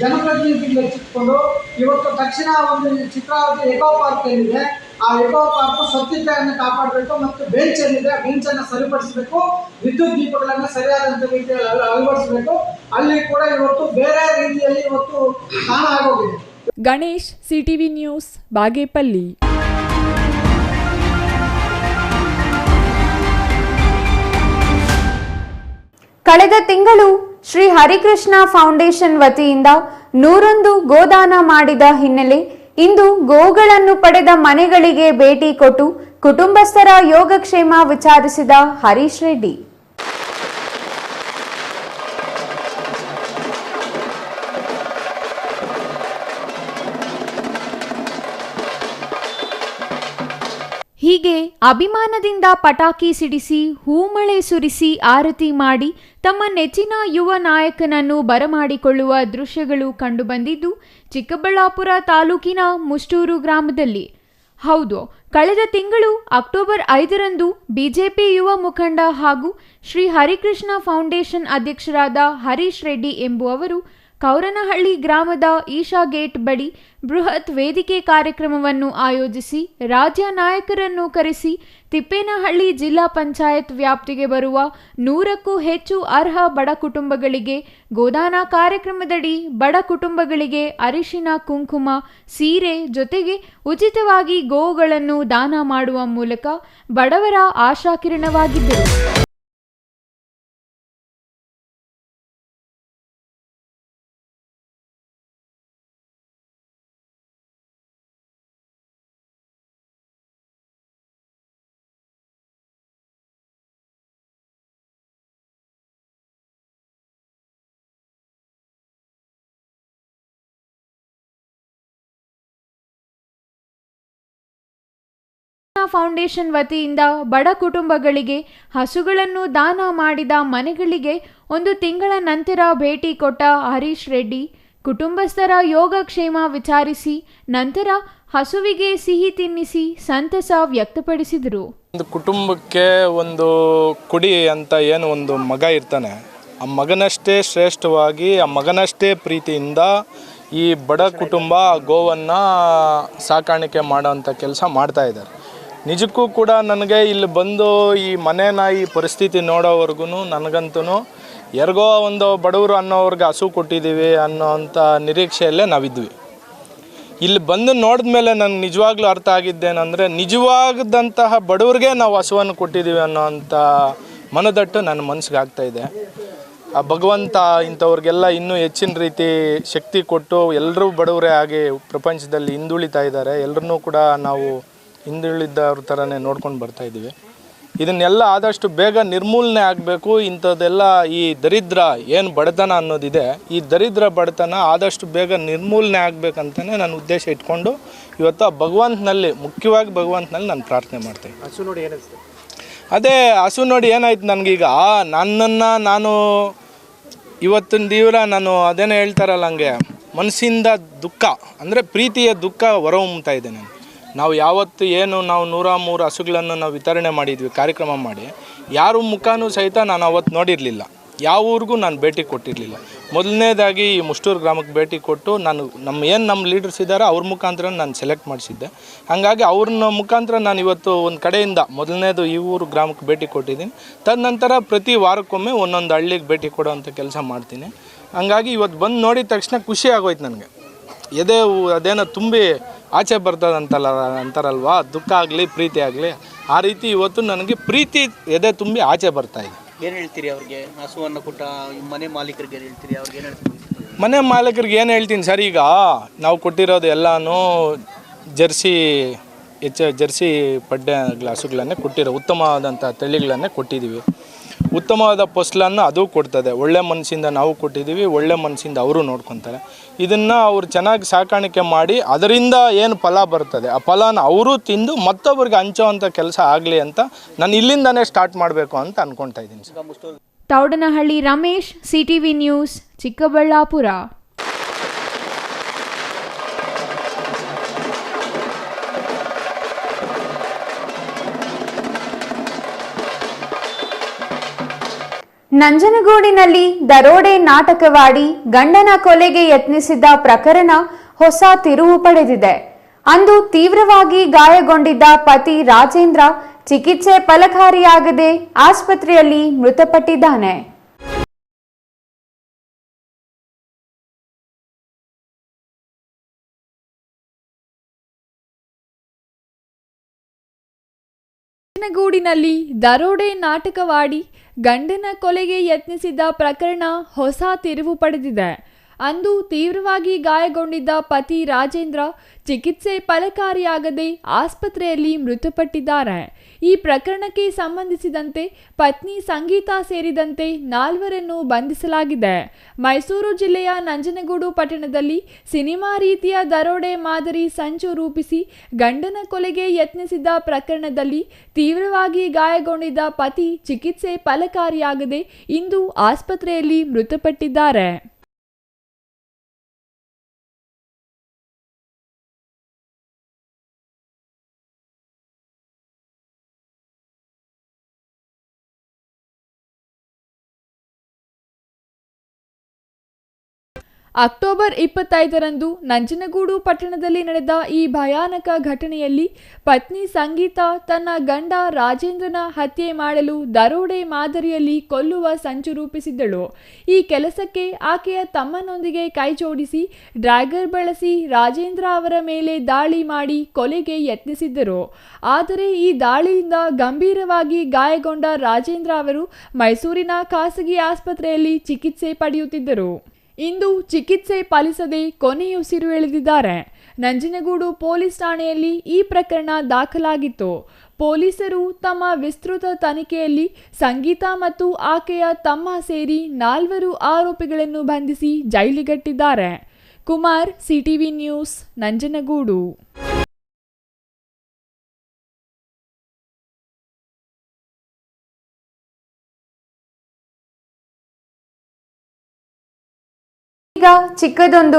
ಜನಪ್ರತಿನಿಧಿಗಳು ಎಚ್ಚೆತ್ತುಕೊಂಡು ಇವತ್ತು ತಕ್ಷಣ ಒಂದು ಚಿತ್ರಾವತಿ ಎಕೋ ಪಾರ್ಕ್ ಏನಿದೆ ಆ ಎಕೋ ಪಾರ್ಕ್ ಸ್ವಚ್ಛತೆಯನ್ನು ಕಾಪಾಡಬೇಕು ಮತ್ತು ಬೆಂಚ್ ಏನಿದೆ ಆ ಬೆಂಚನ್ನು ಸರಿಪಡಿಸಬೇಕು, ವಿದ್ಯುತ್ ದೀಪಗಳನ್ನು ಸರಿಯಾದಂಥ ರೀತಿಯಲ್ಲಿ ಅಳವಡಿಸಬೇಕು. ಅಲ್ಲಿ ಕೂಡ ಇವತ್ತು ಬೇರೆ ರೀತಿಯಲ್ಲಿ ಇವತ್ತು ತಾಣ ಆಗೋಗಿದೆ. Ganesh, CTV news, Bagepalli. ಕಳೆದ ತಿಂಗಳು ಶ್ರೀ ಹರಿಕೃಷ್ಣ ಫೌಂಡೇಶನ್ ವತಿಯಿಂದ 101 ಗೋದಾನ ಮಾಡಿದ ಹಿನ್ನೆಲೆ ಇಂದು ಗೋಗಳನ್ನು ಪಡೆದ ಮನೆಗಳಿಗೆ ಭೇಟಿ ಕೊಟ್ಟು ಕುಟುಂಬಸ್ಥರ ಯೋಗಕ್ಷೇಮ ವಿಚಾರಿಸಿದ ಹರೀಶ್ ರೆಡ್ಡಿ. ಹೀಗೆ ಅಭಿಮಾನದಿಂದ ಪಟಾಕಿ ಸಿಡಿಸಿ ಹೂಮಳೆ ಸುರಿಸಿ ಆರತಿ ಮಾಡಿ ತಮ್ಮ ನೆಚ್ಚಿನ ಯುವ ನಾಯಕನನ್ನು ಬರಮಾಡಿಕೊಳ್ಳುವ ದೃಶ್ಯಗಳು ಕಂಡುಬಂದಿದ್ದು ಚಿಕ್ಕಬಳ್ಳಾಪುರ ತಾಲೂಕಿನ ಮುಷ್ಟೂರು ಗ್ರಾಮದಲ್ಲಿ. ಹೌದು, ಕಳೆದ ತಿಂಗಳು ಅಕ್ಟೋಬರ್ 5ರಂದು ಬಿಜೆಪಿ ಯುವ ಮುಖಂಡ ಹಾಗೂ ಶ್ರೀ ಹರಿಕೃಷ್ಣ ಫೌಂಡೇಶನ್ ಅಧ್ಯಕ್ಷರಾದ ಹರೀಶ್ ರೆಡ್ಡಿ ಎಂಬುವವರು ಕೌರನಹಳ್ಳಿ ಗ್ರಾಮದ ಈಶಾ ಗೇಟ್ ಬಳಿ ಬೃಹತ್ ವೇದಿಕೆ ಕಾರ್ಯಕ್ರಮವನ್ನು ಆಯೋಜಿಸಿ ರಾಜ್ಯ ನಾಯಕರನ್ನು ಕರೆಸಿ ತಿಪ್ಪೇನಹಳ್ಳಿ ಜಿಲ್ಲಾ ಪಂಚಾಯತ್ ವ್ಯಾಪ್ತಿಗೆ ಬರುವ 100ಕ್ಕೂ ಹೆಚ್ಚು ಅರ್ಹ ಬಡ ಕುಟುಂಬಗಳಿಗೆ ಗೋದಾನ ಕಾರ್ಯಕ್ರಮದಡಿ ಬಡ ಕುಟುಂಬಗಳಿಗೆ ಅರಿಶಿನ, ಕುಂಕುಮ, ಸೀರೆ ಜೊತೆಗೆ ಉಚಿತವಾಗಿ ಗೋವುಗಳನ್ನು ದಾನ ಮಾಡುವ ಮೂಲಕ ಬಡವರ ಆಶಾಕಿರಣವಾಗಿದ್ದರು. ಫೌಂಡೇಶನ್ ವತಿಯಿಂದ ಬಡ ಕುಟುಂಬಗಳಿಗೆ ಹಸುಗಳನ್ನು ದಾನ ಮಾಡಿದ ಮನೆಗಳಿಗೆ 1 ತಿಂಗಳ ನಂತರ ಭೇಟಿ ಕೊಟ್ಟ ಹರೀಶ್ ರೆಡ್ಡಿ ಕುಟುಂಬಸ್ಥರ ಯೋಗಕ್ಷೇಮ ವಿಚಾರಿಸಿ ನಂತರ ಹಸುವಿಗೆ ಸಿಹಿ ತಿನ್ನಿಸಿ ಸಂತಸ ವ್ಯಕ್ತಪಡಿಸಿದರು. ಒಂದು ಕುಟುಂಬಕ್ಕೆ ಒಂದು ಕುಡಿ ಅಂತ ಏನು ಒಂದು ಮಗ ಇರ್ತಾನೆ, ಆ ಮಗನಷ್ಟೇ ಶ್ರೇಷ್ಠವಾಗಿ ಆ ಮಗನಷ್ಟೇ ಪ್ರೀತಿಯಿಂದ ಈ ಬಡ ಕುಟುಂಬ ಗೋವನ್ನು ಸಾಕಾಣಿಕೆ ಮಾಡೋವಂಥ ಕೆಲಸ ಮಾಡ್ತಾಯಿದ್ದಾರೆ. ನಿಜಕ್ಕೂ ಕೂಡ ನನಗೆ ಇಲ್ಲಿ ಬಂದು ಈ ಮನೇನ ಈ ಪರಿಸ್ಥಿತಿ ನೋಡೋವರೆಗೂ ನನಗಂತೂ ಯಾರಿಗೋ ಒಂದು ಬಡವರು ಅನ್ನೋವ್ರಿಗೆ ಹಸು ಕೊಟ್ಟಿದ್ದೀವಿ ಅನ್ನೋವಂಥ ನಿರೀಕ್ಷೆಯಲ್ಲೇ ನಾವಿದ್ವಿ. ಇಲ್ಲಿ ಬಂದು ನೋಡಿದ ಮೇಲೆ ನನಗೆ ನಿಜವಾಗ್ಲೂ ಅರ್ಥ ಆಗಿದ್ದೇನೆಂದರೆ ನಿಜವಾಗದಂತಹ ಬಡವ್ರಿಗೆ ನಾವು ಹಸುವನ್ನು ಕೊಟ್ಟಿದ್ದೀವಿ ಅನ್ನೋವಂಥ ಮನದಟ್ಟು ನನ್ನ ಮನಸ್ಸಿಗೆ ಆಗ್ತಾಯಿದೆ. ಆ ಭಗವಂತ ಇಂಥವ್ರಿಗೆಲ್ಲ ಇನ್ನೂ ಹೆಚ್ಚಿನ ರೀತಿ ಶಕ್ತಿ ಕೊಟ್ಟು ಎಲ್ಲರೂ ಬಡವರೇ ಆಗಿ ಪ್ರಪಂಚದಲ್ಲಿ ಹಿಂದುಳಿತಾ ಇದ್ದಾರೆ. ಎಲ್ಲರನ್ನೂ ಕೂಡ ನಾವು ಹಿಂದುಳಿದವ್ರ ಥರನೇ ನೋಡ್ಕೊಂಡು ಬರ್ತಾಯಿದ್ದೀವಿ. ಇದನ್ನೆಲ್ಲ ಆದಷ್ಟು ಬೇಗ ನಿರ್ಮೂಲನೆ ಆಗಬೇಕು. ಇಂಥದ್ದೆಲ್ಲ ಈ ದರಿದ್ರ ಏನು ಬಡತನ ಅನ್ನೋದಿದೆ, ಈ ದರಿದ್ರ ಬಡತನ ಆದಷ್ಟು ಬೇಗ ನಿರ್ಮೂಲನೆ ಆಗಬೇಕಂತಲೇ ನನ್ನ ಉದ್ದೇಶ ಇಟ್ಕೊಂಡು ಇವತ್ತು ಭಗವಂತನಲ್ಲಿ, ಮುಖ್ಯವಾಗಿ ಭಗವಂತನಲ್ಲಿ ನಾನು ಪ್ರಾರ್ಥನೆ ಮಾಡ್ತೀನಿ. ಹಸು ನೋಡಿ ಏನಿಸ್ತು? ಅದೇ ಹಸು ನೋಡಿ ಏನಾಯ್ತು ನನಗೀಗ ನನ್ನನ್ನು ನಾನು ಇವತ್ತಿನ ದಿವಸ ನಾನು ಅದೇನೇ ಹೇಳ್ತಾರಲ್ಲ ಹಂಗೆ ಮನಸ್ಸಿಂದ ದುಃಖ ಅಂದರೆ ಪ್ರೀತಿಯ ದುಃಖ ಹೊರಹೊಮ್ಮುತ್ತಾ ಇದೆ. ನಾವು ಯಾವತ್ತು ಏನು ನಾವು 103 ಹಸುಗಳನ್ನು ನಾವು ವಿತರಣೆ ಮಾಡಿದ್ವಿ ಕಾರ್ಯಕ್ರಮ ಮಾಡಿ, ಯಾರ ಮುಖನೂ ಸಹಿತ ನಾನು ಅವತ್ತು ನೋಡಿರಲಿಲ್ಲ, ಯಾವ ಊರಿಗೂ ನಾನು ಭೇಟಿ ಕೊಟ್ಟಿರಲಿಲ್ಲ. ಮೊದಲನೇದಾಗಿ ಈ ಮುಷ್ಟೂರು ಗ್ರಾಮಕ್ಕೆ ಭೇಟಿ ಕೊಟ್ಟು ನಾನು ನಮ್ಮ ಲೀಡರ್ಸ್ ಇದ್ದಾರೆ ಅವ್ರ ಮುಖಾಂತರ ನಾನು ಸೆಲೆಕ್ಟ್ ಮಾಡಿಸಿದ್ದೆ. ಹಾಗಾಗಿ ಅವ್ರನ್ನ ಮುಖಾಂತರ ನಾನು ಇವತ್ತು ಒಂದು ಕಡೆಯಿಂದ ಮೊದಲನೇದು ಈ ಊರು ಗ್ರಾಮಕ್ಕೆ ಭೇಟಿ ಕೊಟ್ಟಿದ್ದೀನಿ. ತದನಂತರ ಪ್ರತಿ ವಾರಕ್ಕೊಮ್ಮೆ ಒಂದೊಂದು ಹಳ್ಳಿಗೆ ಭೇಟಿ ಕೊಡೋವಂಥ ಕೆಲಸ ಮಾಡ್ತೀನಿ. ಹಾಗಾಗಿ ಇವತ್ತು ಬಂದು ನೋಡಿದ ತಕ್ಷಣ ಖುಷಿ ಆಗೋಯ್ತು ನನಗೆ. ಎದೆ ಅದೇನೋ ತುಂಬಿ ಆಚೆ ಬರ್ತದೆ ಅಂತಾರಲ್ವ, ದುಃಖ ಆಗಲಿ ಪ್ರೀತಿ ಆಗಲಿ, ಆ ರೀತಿ ಇವತ್ತು ನನಗೆ ಪ್ರೀತಿ ಎದೆ ತುಂಬಿ ಆಚೆ ಬರ್ತಾಯಿದೆ. ಏನು ಹೇಳ್ತೀರಿ ಅವ್ರಿಗೆ? ಹಸುವನ್ನು ಕೊಟ್ಟ ಮನೆ ಮಾಲೀಕರಿಗೆ ಏನು ಹೇಳ್ತೀರಿ? ಅವ್ರಿಗೆ ಏನು ಹೇಳ್ತೀರಿ? ಮನೆ ಮಾಲೀಕರಿಗೆ ಏನು ಹೇಳ್ತೀನಿ ಸರ್, ಈಗ ನಾವು ಕೊಟ್ಟಿರೋದು ಎಲ್ಲನೂ ಜರ್ಸಿ ಪಡ್ಡೆ ಹಸುಗಳನ್ನೇ ಕೊಟ್ಟಿರೋ ಉತ್ತಮವಾದಂಥ ತಳಿಗಳನ್ನೇ ಕೊಟ್ಟಿದ್ದೀವಿ. ಉತ್ತಮವಾದ ಫಸಲನ್ನು ಅದು ಕೊಡ್ತದೆ. ಒಳ್ಳೆ ಮನಸ್ಸಿಂದ ನಾವು ಕೊಟ್ಟಿದ್ದೀವಿ, ಒಳ್ಳೆ ಮನಸ್ಸಿಂದ ಅವರು ನೋಡ್ಕೊತಾರೆ. ಇದನ್ನು ಅವರು ಚೆನ್ನಾಗಿ ಸಾಕಾಣಿಕೆ ಮಾಡಿ ಅದರಿಂದ ಏನು ಫಲ ಬರ್ತದೆ ಆ ಫಲನ ಅವರು ತಿಂದು ಮತ್ತೊಬ್ಬರಿಗೆ ಹಂಚೋವಂಥ ಕೆಲಸ ಆಗಲಿ ಅಂತ ನಾನು ಇಲ್ಲಿಂದನೇ ಸ್ಟಾರ್ಟ್ ಮಾಡಬೇಕು ಅಂತ ಅಂದ್ಕೊಳ್ತಾ ಇದ್ದೀನಿ sir. Thoudanahalli Ramesh, CTV news, Chikkaballapur. ನಂಜನಗೂಡಿನಲ್ಲಿ ದರೋಡೆ ನಾಟಕವಾಡಿ ಗಂಡನ ಕೊಲೆಗೆ ಯತ್ನಿಸಿದ್ದ ಪ್ರಕರಣ ಹೊಸ ತಿರುವು ಪಡೆದಿದೆ. ಅಂದು ತೀವ್ರವಾಗಿ ಗಾಯಗೊಂಡಿದ್ದ ಪತಿ ರಾಜೇಂದ್ರ ಚಿಕಿತ್ಸೆ ಫಲಕಾರಿಯಾಗದೆ ಆಸ್ಪತ್ರೆಯಲ್ಲಿ ಮೃತಪಟ್ಟಿದ್ದಾನೆ. ನಂಜನಗೂಡಿನಲ್ಲಿ ದರೋಡೆ ನಾಟಕವಾಡಿ ಗಂಡನ ಕೊಲೆಗೆ ಯತ್ನಿಸಿದ್ದ ಪ್ರಕರಣ ಹೊಸ ತಿರುವು ಪಡೆದಿದೆ. ಅಂದು ತೀವ್ರವಾಗಿ ಗಾಯಗೊಂಡಿದ್ದ ಪತಿ ರಾಜೇಂದ್ರ ಚಿಕಿತ್ಸೆ ಫಲಕಾರಿಯಾಗದೆ ಆಸ್ಪತ್ರೆಯಲ್ಲಿ ಮೃತಪಟ್ಟಿದ್ದಾರೆ. ಈ ಪ್ರಕರಣಕ್ಕೆ ಸಂಬಂಧಿಸಿದಂತೆ ಪತ್ನಿ ಸಂಗೀತಾ ಸೇರಿದಂತೆ 4 ಬಂಧಿಸಲಾಗಿದೆ. ಮೈಸೂರು ಜಿಲ್ಲೆಯ ನಂಜನಗೂಡು ಪಟ್ಟಣದಲ್ಲಿ ಸಿನಿಮಾ ರೀತಿಯ ದರೋಡೆ ಮಾದರಿ ಸಂಚು ರೂಪಿಸಿ ಗಂಡನ ಕೊಲೆಗೆ ಯತ್ನಿಸಿದ್ದ ಪ್ರಕರಣದಲ್ಲಿ ತೀವ್ರವಾಗಿ ಗಾಯಗೊಂಡಿದ್ದ ಪತಿ ಚಿಕಿತ್ಸೆ ಫಲಕಾರಿಯಾಗದೆ ಇಂದು ಆಸ್ಪತ್ರೆಯಲ್ಲಿ ಮೃತಪಟ್ಟಿದ್ದಾರೆ. ಅಕ್ಟೋಬರ್ 25ರಂದು ನಂಜನಗೂಡು ಪಟ್ಟಣದಲ್ಲಿ ನಡೆದ ಈ ಭಯಾನಕ ಘಟನೆಯಲ್ಲಿ ಪತ್ನಿ ಸಂಗೀತಾ ತನ್ನ ಗಂಡ ರಾಜೇಂದ್ರನ ಹತ್ಯೆ ಮಾಡಲು ದರೋಡೆ ಮಾದರಿಯಲ್ಲಿ ಕೊಲ್ಲುವ ಸಂಚು ರೂಪಿಸಿದ್ದಳು. ಈ ಕೆಲಸಕ್ಕೆ ಆಕೆಯ ತಮ್ಮನೊಂದಿಗೆ ಕೈಜೋಡಿಸಿ ಡ್ರ್ಯಾಗರ್ ಬಳಸಿ ರಾಜೇಂದ್ರ ಅವರ ಮೇಲೆ ದಾಳಿ ಮಾಡಿ ಕೊಲೆಗೆ ಯತ್ನಿಸಿದ್ದರು. ಆದರೆ ಈ ದಾಳಿಯಿಂದ ಗಂಭೀರವಾಗಿ ಗಾಯಗೊಂಡ ರಾಜೇಂದ್ರ ಅವರು ಮೈಸೂರಿನ ಖಾಸಗಿ ಆಸ್ಪತ್ರೆಯಲ್ಲಿ ಚಿಕಿತ್ಸೆ ಪಡೆಯುತ್ತಿದ್ದರು. ಇಂದು ಚಿಕಿತ್ಸೆ ಫಲಿಸದೆ ಕೊನೆಯುಸಿರು ಎಳೆದಿದ್ದಾರೆ. ನಂಜನಗೂಡು ಪೊಲೀಸ್ ಠಾಣೆಯಲ್ಲಿ ಈ ಪ್ರಕರಣ ದಾಖಲಾಗಿತ್ತು. ಪೊಲೀಸರು ತಮ್ಮ ವಿಸ್ತೃತ ತನಿಖೆಯಲ್ಲಿ ಸಂಗೀತಾ ಮತ್ತು ಆಕೆಯ ತಮ್ಮ ಸೇರಿ 4 ಆರೋಪಿಗಳನ್ನು ಬಂಧಿಸಿ ಜೈಲಿಗಟ್ಟಿದ್ದಾರೆ. Kumar, CTV news, Nanjangud. ಈಗ ಚಿಕ್ಕದೊಂದು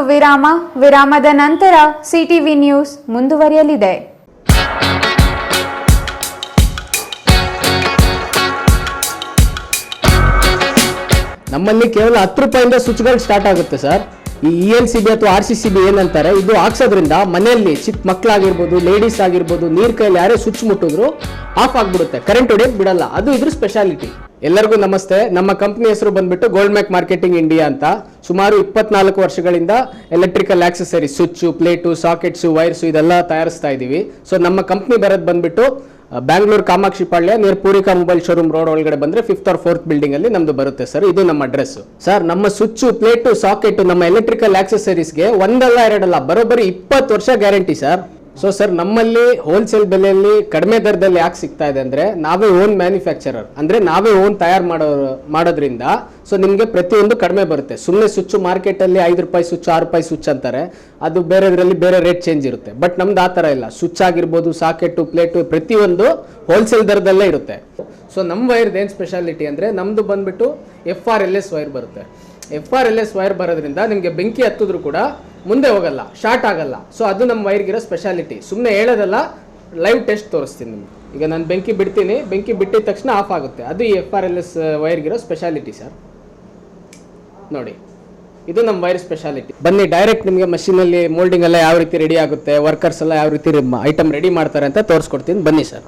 ವಿರಾಮದ ನಂತರ ಸಿಟಿವಿ ನ್ಯೂಸ್ ಮುಂದುವರಿಯಲಿದೆ. ನಮ್ಮಲ್ಲಿ ಕೇವಲ 10 ರೂಪಾಯಿಂದ ಸ್ವಿಚ್ಗಳು ಸ್ಟಾರ್ಟ್ ಆಗುತ್ತೆ ಸರ್. ಈ ELCB ಅಥವಾ RCCB ಏನಂತಾರೆ, ಇದು ಹಾಕ್ಸೋದ್ರಿಂದ ಮನೆಯಲ್ಲಿ ಚಿಕ್ಕ ಮಕ್ಕಳಾಗಿರ್ಬೋದು, ಲೇಡೀಸ್ ಆಗಿರ್ಬೋದು, ನೀರ್ ಕೈಯಲ್ಲಿ ಯಾರೇ ಸ್ವಿಚ್ ಮುಟ್ಟಿದ್ರು ಆಫ್ ಆಗ್ಬಿಡುತ್ತೆ, ಕರೆಂಟ್ ಹೊಡೆಯಕ್ ಬಿಡಲ್ಲ. ಅದು ಇದ್ರ ಸ್ಪೆಷಾಲಿಟಿ. ಎಲ್ಲರಿಗೂ ನಮಸ್ತೆ. ನಮ್ಮ ಕಂಪ್ನಿ ಹೆಸರು ಬಂದ್ಬಿಟ್ಟು ಗೋಲ್ಡ್ ಮ್ಯಾಕ್ ಮಾರ್ಕೆಟಿಂಗ್ ಇಂಡಿಯಾ ಅಂತ. ಸುಮಾರು 24 ವರ್ಷಗಳಿಂದ electrical accessory, switch, plate, sockets, wires ಇದೆಲ್ಲ ತಯಾರಿಸ್ತಾ ಇದೀವಿ. ಸೊ ನಮ್ಮ ಕಂಪ್ನಿ ಬರೋದು ಬಂದ್ಬಿಟ್ಟು Bangalore Kamakshi Palya near Poorika mobile showroom road ಒಳಗಡೆ ಬಂದ್ರೆ 5th or 4th ಬಿಲ್ಡಿಂಗ್ ಅಲ್ಲಿ ನಮ್ದು ಬರುತ್ತೆ ಸರ್. ಇದು ನಮ್ಮ ಅಡ್ರೆಸ್ ಸರ್. ನಮ್ಮ ಸ್ವಿಚ್, ಪ್ಲೇಟು, ಸಾಕೆಟ್, ನಮ್ಮ ಎಲೆಕ್ಟ್ರಿಕಲ್ ಆಕ್ಸೆಸರೀಸ್ಗೆ 1 ಅಲ್ಲ 2 ಅಲ್ಲ, ಬರೋಬ್ಬರಿ 20 ವರ್ಷ ಗ್ಯಾರಂಟಿ ಸರ್. ಸೊ ಸರ್, ನಮ್ಮಲ್ಲಿ ಹೋಲ್ಸೇಲ್ ಬೆಲೆಯಲ್ಲಿ ಕಡಿಮೆ ದರದಲ್ಲಿ ಯಾಕೆ ಸಿಗ್ತಾ ಇದೆ ಅಂದ್ರೆ, ನಾವೇ ಓನ್ ಮ್ಯಾನುಫ್ಯಾಕ್ಚರರ್, ಅಂದ್ರೆ ನಾವೇ ಓನ್ ತಯಾರು ಮಾಡೋದ್ರಿಂದ ಸೊ ನಿಮಗೆ ಪ್ರತಿಯೊಂದು ಕಡಿಮೆ ಬರುತ್ತೆ. ಸುಮ್ಮನೆ ಸ್ವಿಚ್ ಮಾರ್ಕೆಟಲ್ಲಿ 5 ರೂಪಾಯಿ ಸ್ವಿಚ್, 6 ರೂಪಾಯಿ ಸ್ವಿಚ್ ಅಂತಾರೆ, ಅದು ಬೇರೆದ್ರಲ್ಲಿ ಬೇರೆ ರೇಟ್ ಚೇಂಜ್ ಇರುತ್ತೆ. ಬಟ್ ನಮ್ದು ಆ ಥರ ಇಲ್ಲ. ಸ್ವಿಚ್ ಆಗಿರ್ಬೋದು, ಸಾಕೆಟು, ಪ್ಲೇಟು ಪ್ರತಿಯೊಂದು ಹೋಲ್ಸೇಲ್ ದರದಲ್ಲೇ ಇರುತ್ತೆ. ಸೊ ನಮ್ಮ ವೈರ್ದು ಏನು ಸ್ಪೆಷಾಲಿಟಿ ಅಂದರೆ, ನಮ್ಮದು ಬಂದ್ಬಿಟ್ಟು FRLS ವೈರ್ ಬರುತ್ತೆ. FRLS ವೈರ್ ಬರೋದ್ರಿಂದ ನಿಮಗೆ ಬೆಂಕಿ ಹತ್ತಿದ್ರು ಕೂಡ ಮುಂದೆ ಹೋಗಲ್ಲ, ಶಾರ್ಟ್ ಆಗಲ್ಲ. ಸೊ ಅದು ನಮ್ಮ ವೈರ್ಗಿರೋ ಸ್ಪೆಷಾಲಿಟಿ. ಸುಮ್ಮನೆ ಹೇಳೋದಲ್ಲ, ಲೈವ್ ಟೆಸ್ಟ್ ತೋರಿಸ್ತೀನಿ ನಿಮ್ಗೆ. ಈಗ ನಾನು ಬೆಂಕಿ ಬಿಡ್ತೀನಿ, ಬೆಂಕಿ ಬಿಟ್ಟಿದ ತಕ್ಷಣ ಆಫ್ ಆಗುತ್ತೆ. ಅದು ಈ FRLS ವೈರ್ಗಿರೋ ಸ್ಪೆಷಾಲಿಟಿ ಸರ್. ನೋಡಿ, ಇದು ನಮ್ಮ ವೈರ್ ಸ್ಪೆಷಾಲಿಟಿ. ಬನ್ನಿ ಡೈರೆಕ್ಟ್ ನಿಮಗೆ ಮಷೀನಲ್ಲಿ ಮೋಲ್ಡಿಂಗ್ ಎಲ್ಲ ಯಾವ ರೀತಿ ರೆಡಿ ಆಗುತ್ತೆ, ವರ್ಕರ್ಸ್ ಎಲ್ಲ ಯಾವ ರೀತಿ ಐಟಮ್ ರೆಡಿ ಮಾಡ್ತಾರೆ ಅಂತ ತೋರಿಸ್ಕೊಡ್ತೀನಿ. ಬನ್ನಿ ಸರ್.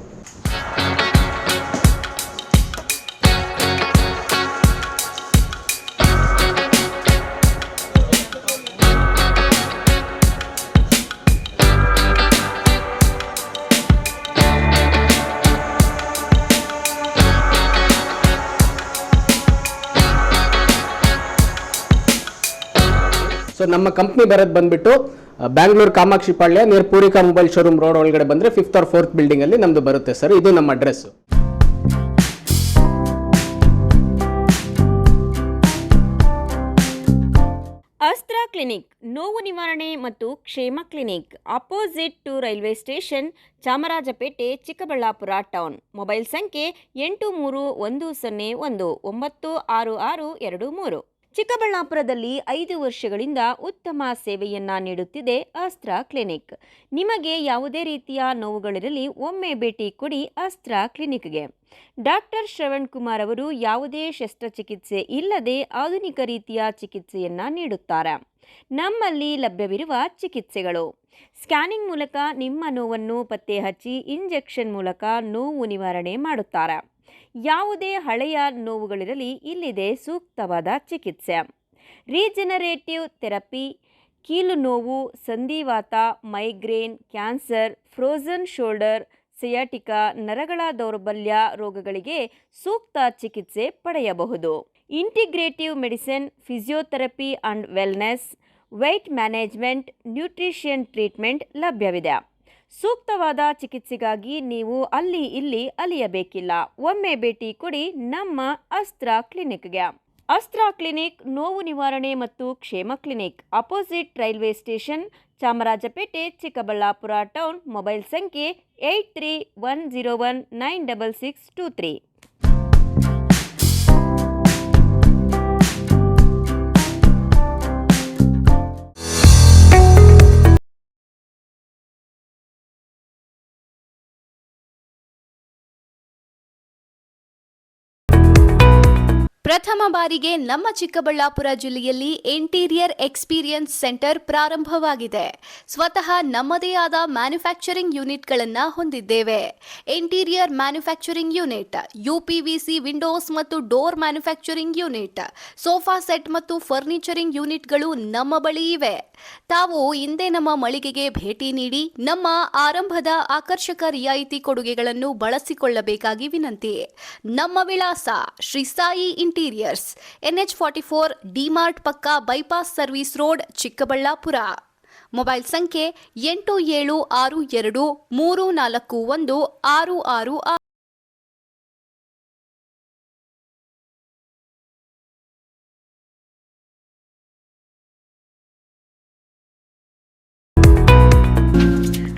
ಸೊ ನಮ್ಮ ಕಂಪ್ನಿ ಬರೋದು ಬಂದ್ಬಿಟ್ಟು Bangalore Kamakshi Palya near Poorika mobile showroom road ಒಳಗಡೆ ಬಂದ್ರೆ 5th or 4th ಬಿಲ್ಡಿಂಗ್ ಅಲ್ಲಿ ನಮ್ದು ಬರುತ್ತೆ ಸರ್. ಇದು ನಮ್ಮ ಅಡ್ರೆಸ್. ಅಸ್ತ್ರ ಕ್ಲಿನಿಕ್, ನೋವು ನಿವಾರಣೆ ಮತ್ತು ಕ್ಷೇಮ clinic, opposite to railway station, Chamarajpet, Chikkaballapur town. Mobile ಸಂಖ್ಯೆ 8310196623. ಚಿಕ್ಕಬಳ್ಳಾಪುರದಲ್ಲಿ 5 ವರ್ಷಗಳಿಂದ ಉತ್ತಮ ಸೇವೆಯನ್ನ ನೀಡುತ್ತಿದೆ ಅಸ್ತ್ರ ಕ್ಲಿನಿಕ್. ನಿಮಗೆ ಯಾವುದೇ ರೀತಿಯ ನೋವುಗಳಿರಲಿ ಒಮ್ಮೆ ಭೇಟಿ ಕೊಡಿ ಅಸ್ತ್ರ ಕ್ಲಿನಿಕ್ಗೆ. ಡಾಕ್ಟರ್ ಶ್ರವಣ್ ಕುಮಾರ್ ಅವರು ಯಾವುದೇ ಶಸ್ತ್ರಚಿಕಿತ್ಸೆ ಇಲ್ಲದೆ ಆಧುನಿಕ ರೀತಿಯ ಚಿಕಿತ್ಸೆಯನ್ನ ನೀಡುತ್ತಾರೆ. ನಮ್ಮಲ್ಲಿ ಲಭ್ಯವಿರುವ ಚಿಕಿತ್ಸೆಗಳು: ಸ್ಕ್ಯಾನಿಂಗ್ ಮೂಲಕ ನಿಮ್ಮ ನೋವನ್ನು ಪತ್ತೆ ಹಚ್ಚಿ ಇಂಜೆಕ್ಷನ್ ಮೂಲಕ ನೋವು ನಿವಾರಣೆ ಮಾಡುತ್ತಾರೆ. ಯಾವುದೇ ಹಳೆಯ ನೋವುಗಳಿರಲಿ ಇಲ್ಲಿದೆ ಸೂಕ್ತವಾದ ಚಿಕಿತ್ಸೆ. ರೀಜನರೇಟಿವ್ ಥೆರಪಿ, ಕೀಲು ನೋವು, ಸಂಧಿವಾತ, migraine, cancer, frozen shoulder, sciatica, ನರಗಳ ದೌರ್ಬಲ್ಯ ರೋಗಗಳಿಗೆ ಸೂಕ್ತ ಚಿಕಿತ್ಸೆ ಪಡೆಯಬಹುದು. Integrative medicine, physiotherapy and wellness, weight management, nutrition treatment ಲಭ್ಯವಿದೆ. ಸೂಕ್ತವಾದ ಚಿಕಿತ್ಸೆಗಾಗಿ ನೀವು ಅಲ್ಲಿ ಇಲ್ಲಿ ಅಲಿಯಬೇಕಿಲ್ಲ. ಒಮ್ಮೆ ಭೇಟಿ ಕೊಡಿ ನಮ್ಮ ಅಸ್ತ್ರ ಕ್ಲಿನಿಕ್ಗೆ. ಅಸ್ತ್ರ ಕ್ಲಿನಿಕ್ ನೋವು ನಿವಾರಣೆ ಮತ್ತು ಕ್ಷೇಮ clinic, opposite railway station, Chamarajpet, Chikkaballapur town. Mobile ಸಂಖ್ಯೆ 8310196623. ಪ್ರಥಮ ಬಾರಿಗೆ ನಮ್ಮ ಚಿಕ್ಕಬಳ್ಳಾಪುರ ಜಿಲ್ಲೆಯಲ್ಲಿ ಇಂಟೀರಿಯರ್ ಎಕ್ಸ್ಪೀರಿಯನ್ಸ್ ಸೆಂಟರ್ ಪ್ರಾರಂಭವಾಗಿದೆ. ಸ್ವತಃ ನಮ್ಮದೇ ಆದ ಮ್ಯಾನುಫ್ಯಾಕ್ಚರಿಂಗ್ ಯೂನಿಟ್ಗಳನ್ನು ಹೊಂದಿದ್ದೇವೆ. ಇಂಟೀರಿಯರ್ ಮ್ಯಾನುಫ್ಯಾಕ್ಚರಿಂಗ್ ಯೂನಿಟ್, ಯುಪಿವಿಸಿ ವಿಂಡೋಸ್ ಮತ್ತು door manufacturing unit, sofa set ಮತ್ತು ಫರ್ನಿಚರಿಂಗ್ ಯೂನಿಟ್ಗಳು ನಮ್ಮ ಬಳಿ ಇವೆ. ತಾವು ಹಿಂದೆ ನಮ್ಮ ಮಳಿಗೆಗೆ ಭೇಟಿ ನೀಡಿ ನಮ್ಮ ಆರಂಭದ ಆಕರ್ಷಕ ರಿಯಾಯಿತಿ ಕೊಡುಗೆಗಳನ್ನು ಬಳಸಿಕೊಳ್ಳಬೇಕಾಗಿ ವಿನಂತಿ. ನಮ್ಮ ವಿಳಾಸ: ಶ್ರೀ ಸಾಯಿ ಇಂಟೀರಿಯರ್ಸ್, NH44, ಡಿಮಾರ್ಟ್ ಪಕ್ಕ, bypass service road, Chikkaballapur. Mobile ಸಂಖ್ಯೆ 8762341666.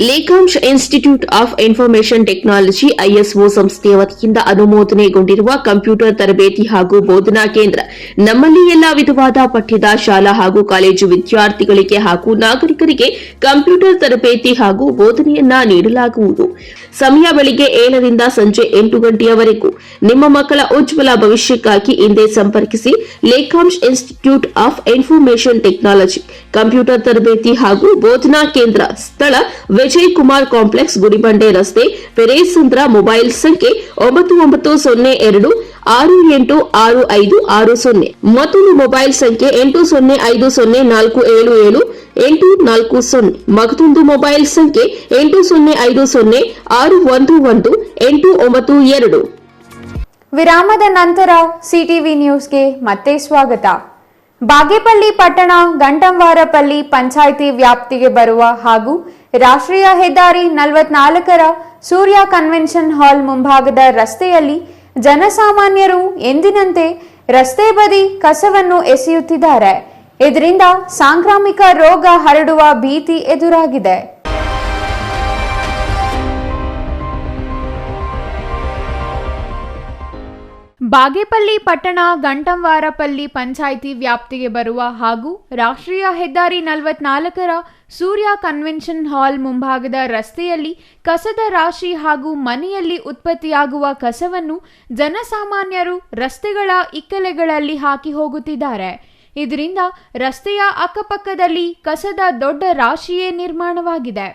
Lekhansh institute of information technology ISO ಸಂಸ್ಥೆಯ ವತಿಯಿಂದ ಅನುಮೋದನೆಗೊಂಡಿರುವ ಕಂಪ್ಯೂಟರ್ ತರಬೇತಿ ಹಾಗೂ ಬೋಧನಾ ಕೇಂದ್ರ. ನಮ್ಮಲ್ಲಿ ಎಲ್ಲಾ ವಿಧವಾದ ಪಠ್ಯದ ಶಾಲಾ ಹಾಗೂ ಕಾಲೇಜು ವಿದ್ಯಾರ್ಥಿಗಳಿಗೆ ಹಾಗೂ ನಾಗರಿಕರಿಗೆ ಕಂಪ್ಯೂಟರ್ ತರಬೇತಿ ಹಾಗೂ ಬೋಧನೆಯನ್ನ ನೀಡಲಾಗುವುದು. ಸಮಯ ಬೆಳಿಗ್ಗೆ 7 ರಿಂದ ಸಂಜೆ 8 ಗಂಟೆಯವರೆಗೂ. ನಿಮ್ಮ ಮಕ್ಕಳ ಉಜ್ವಲ ಭವಿಷ್ಯಕ್ಕಾಗಿ ಹಿಂದೆ ಸಂಪರ್ಕಿಸಿ. Lekhansh institute of information technology computer ತರಬೇತಿ ಹಾಗೂ ಬೋಧನಾ ಕೇಂದ್ರ. ಸ್ಥಳ: ವಿಜಯ್ ಕುಮಾರ್ ಕಾಂಪ್ಲೆಕ್ಸ್, ಗುಡಿಬಂಡೆ ರಸ್ತೆ, ಪೆರೇಸಂದ್ರ. ಮೊಬೈಲ್ ಸಂಖ್ಯೆ 9920686560. ಮತ್ತೊಂದು ಮೊಬೈಲ್ ಸಂಖ್ಯೆ 8050477840. ಮತ್ತೊಂದು ಮೊಬೈಲ್ ಸಂಖ್ಯೆ 8050611892. ವಿರಾಮದ ನಂತರ ಸಿಟಿವಿ ನ್ಯೂಸ್ಗೆ ಮತ್ತೆ ಸ್ವಾಗತ. ಬಾಗೇಪಲ್ಲಿ ಪಟ್ಟಣ ಗಂಟಂವಾರಪಲ್ಲಿ ಪಂಚಾಯಿತಿ ವ್ಯಾಪ್ತಿಗೆ ಬರುವ ಹಾಗೂ ರಾಷ್ಟ್ರೀಯ ಹೆದ್ದಾರಿ 44ರ ಸೂರ್ಯ ಕನ್ವೆನ್ಷನ್ ಹಾಲ್ ಮುಂಭಾಗದ ರಸ್ತೆಯಲ್ಲಿ ಜನಸಾಮಾನ್ಯರು ಎಂದಿನಂತೆ ರಸ್ತೆ ಬದಿ ಕಸವನ್ನು ಎಸೆಯುತ್ತಿದ್ದಾರೆ. ಇದರಿಂದ ಸಾಂಕ್ರಾಮಿಕ ರೋಗ ಹರಡುವ ಭೀತಿ ಎದುರಾಗಿದೆ. ಬಾಗೇಪಲ್ಲಿ ಪಟ್ಟಣ ಗಂಟಂವಾರಪಲ್ಲಿ ಪಂಚಾಯಿತಿ ವ್ಯಾಪ್ತಿಗೆ ಬರುವ ಹಾಗೂ ರಾಷ್ಟ್ರೀಯ ಹೆದ್ದಾರಿ 44ರ ಸೂರ್ಯ ಕನ್ವೆನ್ಷನ್ ಹಾಲ್ ಮುಂಭಾಗದ ರಸ್ತೆಯಲ್ಲಿ ಕಸದ ರಾಶಿ ಹಾಗೂ ಮನೆಯಲ್ಲಿ ಉತ್ಪತ್ತಿಯಾಗುವ ಕಸವನ್ನು ಜನಸಾಮಾನ್ಯರು ರಸ್ತೆಗಳ ಇಕ್ಕೆಲೆಗಳಲ್ಲಿ ಹಾಕಿ ಹೋಗುತ್ತಿದ್ದಾರೆ. ಇದರಿಂದ ರಸ್ತೆಯ ಅಕ್ಕಪಕ್ಕದಲ್ಲಿ ಕಸದ ದೊಡ್ಡ ರಾಶಿಯೇ ನಿರ್ಮಾಣವಾಗಿದೆ.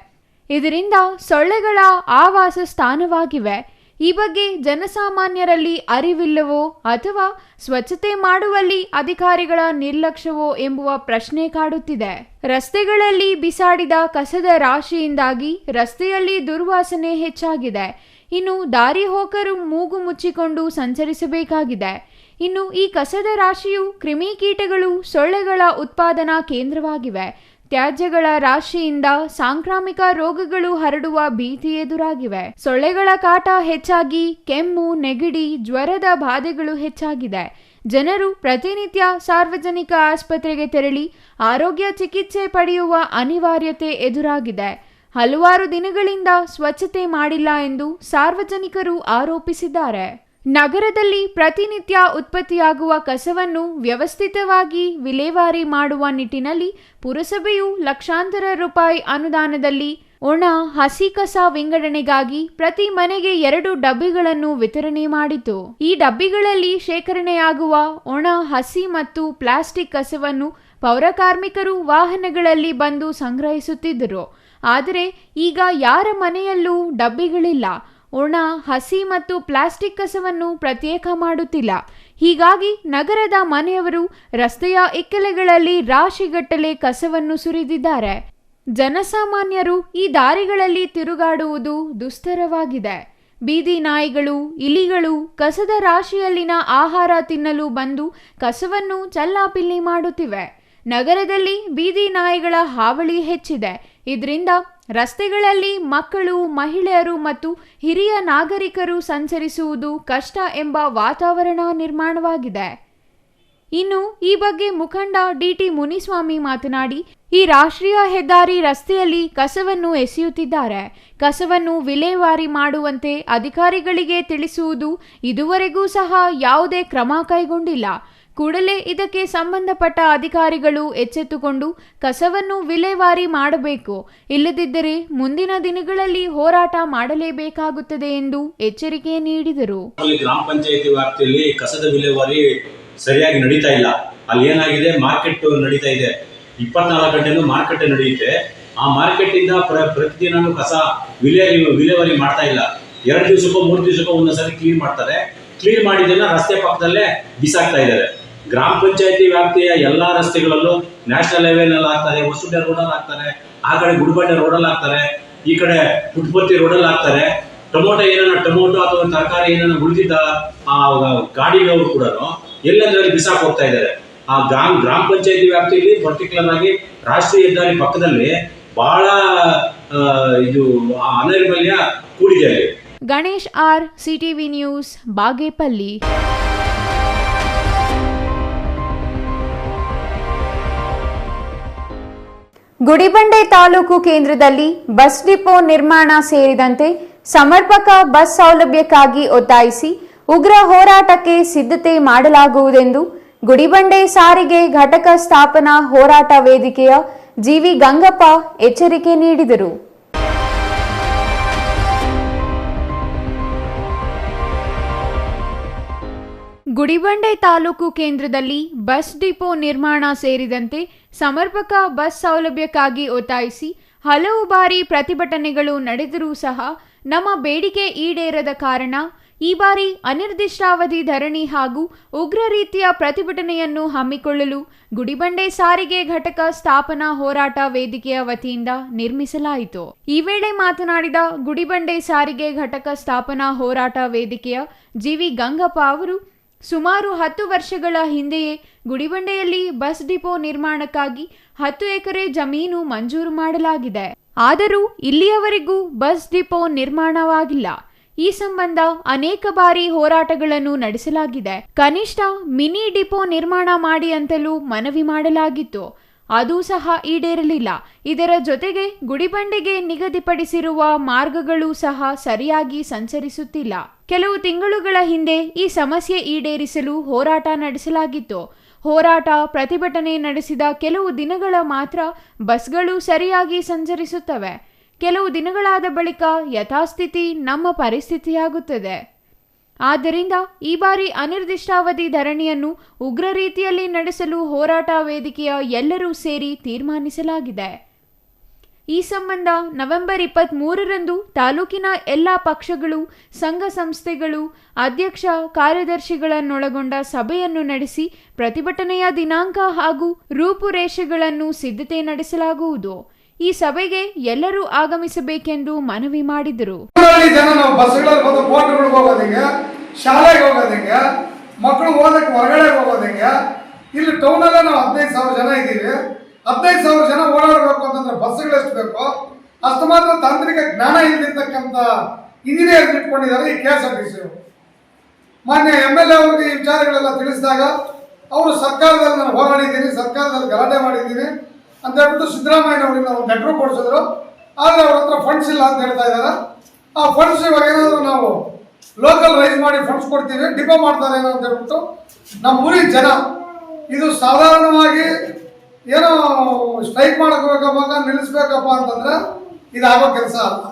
ಇದರಿಂದ ಸೊಳ್ಳೆಗಳ ಆವಾಸ ಸ್ಥಾನವಾಗಿವೆ. ಈ ಬಗ್ಗೆ ಜನಸಾಮಾನ್ಯರಲ್ಲಿ ಅರಿವಿಲ್ಲವೋ ಅಥವಾ ಸ್ವಚ್ಛತೆ ಮಾಡುವಲ್ಲಿ ಅಧಿಕಾರಿಗಳ ನಿರ್ಲಕ್ಷ್ಯವೋ ಎಂಬುವ ಪ್ರಶ್ನೆ ಕಾಡುತ್ತಿದೆ. ರಸ್ತೆಗಳಲ್ಲಿ ಬಿಸಾಡಿದ ಕಸದ ರಾಶಿಯಿಂದಾಗಿ ರಸ್ತೆಯಲ್ಲಿ ದುರ್ವಾಸನೆ ಹೆಚ್ಚಾಗಿದೆ. ಇನ್ನು ದಾರಿ ಹೋಕರು ಮೂಗು ಮುಚ್ಚಿಕೊಂಡು ಸಂಚರಿಸಬೇಕಾಗಿದೆ. ಇನ್ನು ಈ ಕಸದ ರಾಶಿಯು ಕ್ರಿಮಿಕೀಟಗಳು, ಸೊಳ್ಳೆಗಳ ಉತ್ಪಾದನಾ ಕೇಂದ್ರವಾಗಿವೆ. ತ್ಯಾಜ್ಯಗಳ ರಾಶಿಯಿಂದ ಸಾಂಕ್ರಾಮಿಕ ರೋಗಗಳು ಹರಡುವ ಭೀತಿ ಎದುರಾಗಿವೆ. ಸೊಳ್ಳೆಗಳ ಕಾಟ ಹೆಚ್ಚಾಗಿ ಕೆಮ್ಮು, ನೆಗಡಿ, ಜ್ವರದ ಬಾಧೆಗಳು ಹೆಚ್ಚಾಗಿದೆ. ಜನರು ಪ್ರತಿನಿತ್ಯ ಸಾರ್ವಜನಿಕ ಆಸ್ಪತ್ರೆಗೆ ತೆರಳಿ ಆರೋಗ್ಯ ಚಿಕಿತ್ಸೆ ಪಡೆಯುವ ಅನಿವಾರ್ಯತೆ ಎದುರಾಗಿದೆ. ಹಲವಾರು ದಿನಗಳಿಂದ ಸ್ವಚ್ಛತೆ ಮಾಡಿಲ್ಲ ಎಂದು ಸಾರ್ವಜನಿಕರು ಆರೋಪಿಸಿದ್ದಾರೆ. ನಗರದಲ್ಲಿ ಪ್ರತಿನಿತ್ಯ ಉತ್ಪತ್ತಿಯಾಗುವ ಕಸವನ್ನು ವ್ಯವಸ್ಥಿತವಾಗಿ ವಿಲೇವಾರಿ ಮಾಡುವ ನಿಟ್ಟಿನಲ್ಲಿ ಪುರಸಭೆಯು ಲಕ್ಷಾಂತರ ರೂಪಾಯಿ ಅನುದಾನದಲ್ಲಿ ಒಣ ಹಸಿ ಕಸ ವಿಂಗಡಣೆಗಾಗಿ ಪ್ರತಿ ಮನೆಗೆ 2 ಡಬ್ಬಿಗಳನ್ನು ವಿತರಣೆ ಮಾಡಿತು. ಈ ಡಬ್ಬಿಗಳಲ್ಲಿ ಶೇಖರಣೆಯಾಗುವ ಒಣ ಹಸಿ ಮತ್ತು ಪ್ಲಾಸ್ಟಿಕ್ ಕಸವನ್ನು ಪೌರಕಾರ್ಮಿಕರು ವಾಹನಗಳಲ್ಲಿ ಬಂದು ಸಂಗ್ರಹಿಸುತ್ತಿದ್ದರು. ಆದರೆ ಈಗ ಯಾರ ಮನೆಯಲ್ಲೂ ಡಬ್ಬಿಗಳಿಲ್ಲ. ಒಣ ಹಸಿ ಮತ್ತು ಪ್ಲಾಸ್ಟಿಕ್ ಕಸವನ್ನು ಪ್ರತ್ಯೇಕ ಮಾಡುತ್ತಿಲ್ಲ. ಹೀಗಾಗಿ ನಗರದ ಮನೆಯವರು ರಸ್ತೆಯ ಇಕ್ಕೆಲೆಗಳಲ್ಲಿ ರಾಶಿಗಟ್ಟಲೆ ಕಸವನ್ನು ಸುರಿದಿದ್ದಾರೆ. ಜನಸಾಮಾನ್ಯರು ಈ ದಾರಿಗಳಲ್ಲಿ ತಿರುಗಾಡುವುದು ದುಸ್ತರವಾಗಿದೆ. ಬೀದಿ ನಾಯಿಗಳು, ಇಲಿಗಳು ಕಸದ ರಾಶಿಯಲ್ಲಿನ ಆಹಾರ ತಿನ್ನಲು ಬಂದು ಕಸವನ್ನು ಚಲ್ಲಾಪಿಲ್ಲಿ ಮಾಡುತ್ತಿವೆ. ನಗರದಲ್ಲಿ ಬೀದಿ ನಾಯಿಗಳ ಹಾವಳಿ ಹೆಚ್ಚಿದೆ. ಇದರಿಂದ ರಸ್ತೆಗಳಲ್ಲಿ ಮಕ್ಕಳು, ಮಹಿಳೆಯರು ಮತ್ತು ಹಿರಿಯ ನಾಗರಿಕರು ಸಂಚರಿಸುವುದು ಕಷ್ಟ ಎಂಬ ವಾತಾವರಣ ನಿರ್ಮಾಣವಾಗಿದೆ. ಇನ್ನು ಈ ಬಗ್ಗೆ ಮುಖಂಡ ಡಿಟಿ ಮುನಿಸ್ವಾಮಿ ಮಾತನಾಡಿ, ಈ ರಾಷ್ಟ್ರೀಯ ಹೆದ್ದಾರಿ ರಸ್ತೆಯಲ್ಲಿ ಕಸವನ್ನು ಎಸೆಯುತ್ತಿದ್ದಾರೆ. ಕಸವನ್ನು ವಿಲೇವಾರಿ ಮಾಡುವಂತೆ ಅಧಿಕಾರಿಗಳಿಗೆ ತಿಳಿಸುವುದು ಇದುವರೆಗೂ ಸಹ ಯಾವುದೇ ಕ್ರಮ ಕೈಗೊಂಡಿಲ್ಲ. ಕೂಡಲೇ ಇದಕ್ಕೆ ಸಂಬಂಧಪಟ್ಟ ಅಧಿಕಾರಿಗಳು ಎಚ್ಚೆತ್ತುಕೊಂಡು ಕಸವನ್ನು ವಿಲೇವಾರಿ ಮಾಡಬೇಕು. ಇಲ್ಲದಿದ್ದರೆ ಮುಂದಿನ ದಿನಗಳಲ್ಲಿ ಹೋರಾಟ ಮಾಡಲೇಬೇಕಾಗುತ್ತದೆ ಎಂದು ಎಚ್ಚರಿಕೆ ನೀಡಿದರು. ಗ್ರಾಮ ಪಂಚಾಯಿತಿ ವ್ಯಾಪ್ತಿಯಲ್ಲಿ ಕಸದ ವಿಲೇವಾರಿ ಸರಿಯಾಗಿ ನಡೀತಾ ಇಲ್ಲ. ಅಲ್ಲಿ ಏನಾಗಿದೆ, ಮಾರ್ಕೆಟ್ ನಡೀತಾ ಇದೆ. 24 ಗಂಟೆನೂ ಮಾರ್ಕೆಟ್ ನಡೆಯುತ್ತೆ. ಆ ಮಾರ್ಕೆಟಿಂದ ಪ್ರತಿದಿನನೂ ಕಸ ವಿಲೇವಾರಿ ಮಾಡ್ತಾ ಇಲ್ಲ. 2 ದಿವಸಕ್ಕೋ 3 ದಿವಸಕ್ಕೋ ಒಂದೊಂದ್ಸರಿ ಕ್ಲೀನ್ ಮಾಡ್ತಾರೆ. ಕ್ಲೀನ್ ಮಾಡಿದ್ದನ್ನ ರಸ್ತೆ ಪಕ್ಕದಲ್ಲೇ ಬಿಸಾಕ್ತಾ ಇದ್ದಾರೆ. ಗ್ರಾಮ ಪಂಚಾಯಿತಿ ವ್ಯಾಪ್ತಿಯ ಎಲ್ಲಾ ರಸ್ತೆಗಳಲ್ಲೂ ನ್ಯಾಷನಲ್ ಹೈವೇನಲ್ಲಿ ಹಾಕ್ತಾರೆ, ಹೊಸಪೇಟೆ ರೋಡಲ್ಲಿ ಹಾಕ್ತಾರೆ, ಆ ಕಡೆ ಗುಡಿಬಂಡೆ ರೋಡಲ್ಲಿ ಹಾಕ್ತಾರೆ, ಈ ಕಡೆ ಪುಟ್ಟಪರ್ತಿ ರೋಡಲ್ಲಿ ಹಾಕ್ತಾರೆ. ಟೊಮೊಟೊ ಅಥವಾ ತರಕಾರಿ ಏನಾನ ಉಳಿದಿದ್ದ ಆ ಗಾಡಿಗಳು ಕೂಡ ಎಲ್ಲಂದ್ರಲ್ಲಿ ಬಿಸಾಕ್ ಹೋಗ್ತಾ ಇದ್ದಾರೆ. ಆ ಗ್ರಾಮ ಪಂಚಾಯಿತಿ ವ್ಯಾಪ್ತಿಯಲ್ಲಿ ಪರ್ಟಿಕ್ಯುಲರ್ ಆಗಿ ರಾಷ್ಟ್ರೀಯ ಹೆದ್ದಾರಿ ಪಕ್ಕದಲ್ಲಿ ಬಹಳ ಇದು ಅನೈರ್ಮಲ್ಯ ಕೂಡಿದೆ ಅಲ್ಲಿ. Ganesh R, CTV news, Bagepalli. Gudibande taluk ಕೇಂದ್ರದಲ್ಲಿ ಬಸ್ ಡಿಪೋ ನಿರ್ಮಾಣ ಸೇರಿದಂತೆ ಸಮರ್ಪಕ ಬಸ್ ಸೌಲಭ್ಯಕ್ಕಾಗಿ ಒತ್ತಾಯಿಸಿ ಉಗ್ರ ಹೋರಾಟಕ್ಕೆ ಸಿದ್ಧತೆ ಮಾಡಲಾಗುವುದೆಂದು ಗುಡಿಬಂಡೆ ಸಾರಿಗೆ ಘಟಕ ಸ್ಥಾಪನಾ ಹೋರಾಟ ವೇದಿಕೆಯ ಜಿವಿ ಗಂಗಪ್ಪ ಎಚ್ಚರಿಕೆ ನೀಡಿದರು. ಗುಡಿಬಂಡೆ ತಾಲೂಕು ಕೇಂದ್ರದಲ್ಲಿ ಬಸ್ ಡಿಪೋ ನಿರ್ಮಾಣ ಸೇರಿದಂತೆ ಸಮರ್ಪಕ ಬಸ್ ಸೌಲಭ್ಯಕ್ಕಾಗಿ ಒತ್ತಾಯಿಸಿ ಹಲವು ಬಾರಿ ಪ್ರತಿಭಟನೆಗಳು ನಡೆದರೂ ಸಹ ನಮ್ಮ ಬೇಡಿಕೆ ಈಡೇರದ ಕಾರಣ ಈ ಬಾರಿ ಅನಿರ್ದಿಷ್ಟಾವಧಿ ಧರಣಿ ಹಾಗೂ ಉಗ್ರ ರೀತಿಯ ಪ್ರತಿಭಟನೆಯನ್ನು ಹಮ್ಮಿಕೊಳ್ಳಲು ಗುಡಿಬಂಡೆ ಸಾರಿಗೆ ಘಟಕ ಸ್ಥಾಪನಾ ಹೋರಾಟ ವೇದಿಕೆಯ ವತಿಯಿಂದ ನಿರ್ಮಿಸಲಾಯಿತು. ಈ ವೇಳೆ ಮಾತನಾಡಿದ ಗುಡಿಬಂಡೆ ಸಾರಿಗೆ ಘಟಕ ಸ್ಥಾಪನಾ ಹೋರಾಟ ವೇದಿಕೆಯ ಜಿವಿ ಗಂಗಪ್ಪ ಅವರು, ಸುಮಾರು 10 ವರ್ಷಗಳ ಹಿಂದೆಯೇ ಗುಡಿಬಂಡೆಯಲ್ಲಿ ಬಸ್ ಡಿಪೋ ನಿರ್ಮಾಣಕ್ಕಾಗಿ 10 ಎಕರೆ ಜಮೀನು ಮಂಜೂರು ಮಾಡಲಾಗಿದೆ. ಆದರೂ ಇಲ್ಲಿಯವರೆಗೂ ಬಸ್ ಡಿಪೋ ನಿರ್ಮಾಣವಾಗಿಲ್ಲ. ಈ ಸಂಬಂಧ ಅನೇಕ ಬಾರಿ ಹೋರಾಟಗಳನ್ನು ನಡೆಸಲಾಗಿದೆ. ಕನಿಷ್ಠ ಮಿನಿ ಡಿಪೋ ನಿರ್ಮಾಣ ಮಾಡಿ ಅಂತಲೂ ಮನವಿ ಮಾಡಲಾಗಿತ್ತು. ಅದೂ ಸಹ ಈಡೇರಲಿಲ್ಲ. ಇದರ ಜೊತೆಗೆ ಗುಡಿಬಂಡೆಗೆ ನಿಗದಿಪಡಿಸಿರುವ ಮಾರ್ಗಗಳು ಸಹ ಸರಿಯಾಗಿ ಸಂಚರಿಸುತ್ತಿಲ್ಲ. ಕೆಲವು ತಿಂಗಳುಗಳ ಹಿಂದೆ ಈ ಸಮಸ್ಯೆ ಈಡೇರಿಸಲು ಹೋರಾಟ ನಡೆಸಲಾಗಿತ್ತು. ಹೋರಾಟ ಪ್ರತಿಭಟನೆ ನಡೆಸಿದ ಕೆಲವು ದಿನಗಳ ಮಾತ್ರ ಬಸ್ಗಳು ಸರಿಯಾಗಿ ಸಂಚರಿಸುತ್ತವೆ. ಕೆಲವು ದಿನಗಳಾದ ಬಳಿಕ ಯಥಾಸ್ಥಿತಿ ನಮ್ಮ ಪರಿಸ್ಥಿತಿಯಾಗುತ್ತದೆ. ಆದ್ದರಿಂದ ಈ ಬಾರಿ ಅನಿರ್ದಿಷ್ಟಾವಧಿ ಧರಣಿಯನ್ನು ಉಗ್ರ ರೀತಿಯಲ್ಲಿ ನಡೆಸಲು ಹೋರಾಟ ವೇದಿಕೆಯ ಎಲ್ಲರೂ ಸೇರಿ ತೀರ್ಮಾನಿಸಲಾಗಿದೆ. ಈ ಸಂಬಂಧ ನವೆಂಬರ್ 23ರಂದು ತಾಲೂಕಿನ ಎಲ್ಲ ಪಕ್ಷಗಳು, ಸಂಘ ಸಂಸ್ಥೆಗಳು, ಅಧ್ಯಕ್ಷ ಕಾರ್ಯದರ್ಶಿಗಳನ್ನೊಳಗೊಂಡ ಸಭೆಯನ್ನು ನಡೆಸಿ ಪ್ರತಿಭಟನೆಯ ದಿನಾಂಕ ಹಾಗೂ ರೂಪುರೇಷೆಗಳನ್ನು ಸಿದ್ಧತೆ ನಡೆಸಲಾಗುವುದು. ಈ ಸಭೆಗೆ ಎಲ್ಲರೂ ಆಗಮಿಸಬೇಕೆಂದು ಮನವಿ ಮಾಡಿದರು. ಶಾಲೆಗೆ ಹೋಗೋದಂಗೆ, ಮಕ್ಕಳು ಓದಕ್ಕೆ ಹೊರಗಡೆ ಹೋಗೋದಂಗೆ, ಇಲ್ಲಿ ಟೌನಲ್ಲೇ ನಾವು 15,000 ಜನ ಇದ್ದೀವಿ. 15,000 ಜನ ಓಡಾಡಬೇಕು ಅಂತಂದ್ರೆ ಬಸ್ಗಳು ಎಷ್ಟು ಬೇಕೋ ಅಷ್ಟು ಮಾತ್ರ ತಾಂತ್ರಿಕ ಜ್ಞಾನ ಇಲ್ದಿರ್ತಕ್ಕಂಥ ಇಂಜಿನಿಯರ್ ಇಟ್ಕೊಂಡಿದ್ದಾರೆ ಈ KSRTC. ಮಾನ್ಯ MLA ಅವ್ರಿಗೆ ಈ ವಿಚಾರಗಳೆಲ್ಲ ತಿಳಿಸಿದಾಗ ಅವರು ಸರ್ಕಾರದಲ್ಲಿ ನಾನು ಹೋರಾಡಿದ್ದೀನಿ, ಸರ್ಕಾರದಲ್ಲಿ ಗಲಾಟೆ ಮಾಡಿದ್ದೀನಿ ಅಂತ ಹೇಳ್ಬಿಟ್ಟು ಸಿದ್ದರಾಮಯ್ಯನವರಿಂದ ಒಂದು ಲೆಟ್ರು ಕೊಡಿಸಿದ್ರು. ಆದರೆ ಅವ್ರ ಹತ್ರ ಫಂಡ್ಸ್ ಇಲ್ಲ ಅಂತ ಹೇಳ್ತಾ ಇದ್ದಾರೆ. ಆ ಫಂಡ್ಸ್ ಇವಾಗ ಏನಾದರೂ ನಾವು ಲೋಕಲ್ ರೈಸ್ ಮಾಡಿ ಫಂಡ್ಸ್ ಕೊಡ್ತೀವಿ, ಡಿಪೋ ಮಾಡ್ತಾರೆ ಏನೋ ಅಂತ ಹೇಳ್ಬಿಟ್ಟು ನಮ್ಮ ಊರಿನ ಜನ ಇದು ಸಾಧಾರಣವಾಗಿ ಏನೋ ಸ್ಟ್ರೈಕ್ ಮಾಡಬೇಕಪ್ಪ ನಿಲ್ಲಿಸ್ಬೇಕಪ್ಪ ಅಂತಂದ್ರೆ ಇದಾಗೋ ಕೆಲಸ ಅಲ್ಲ.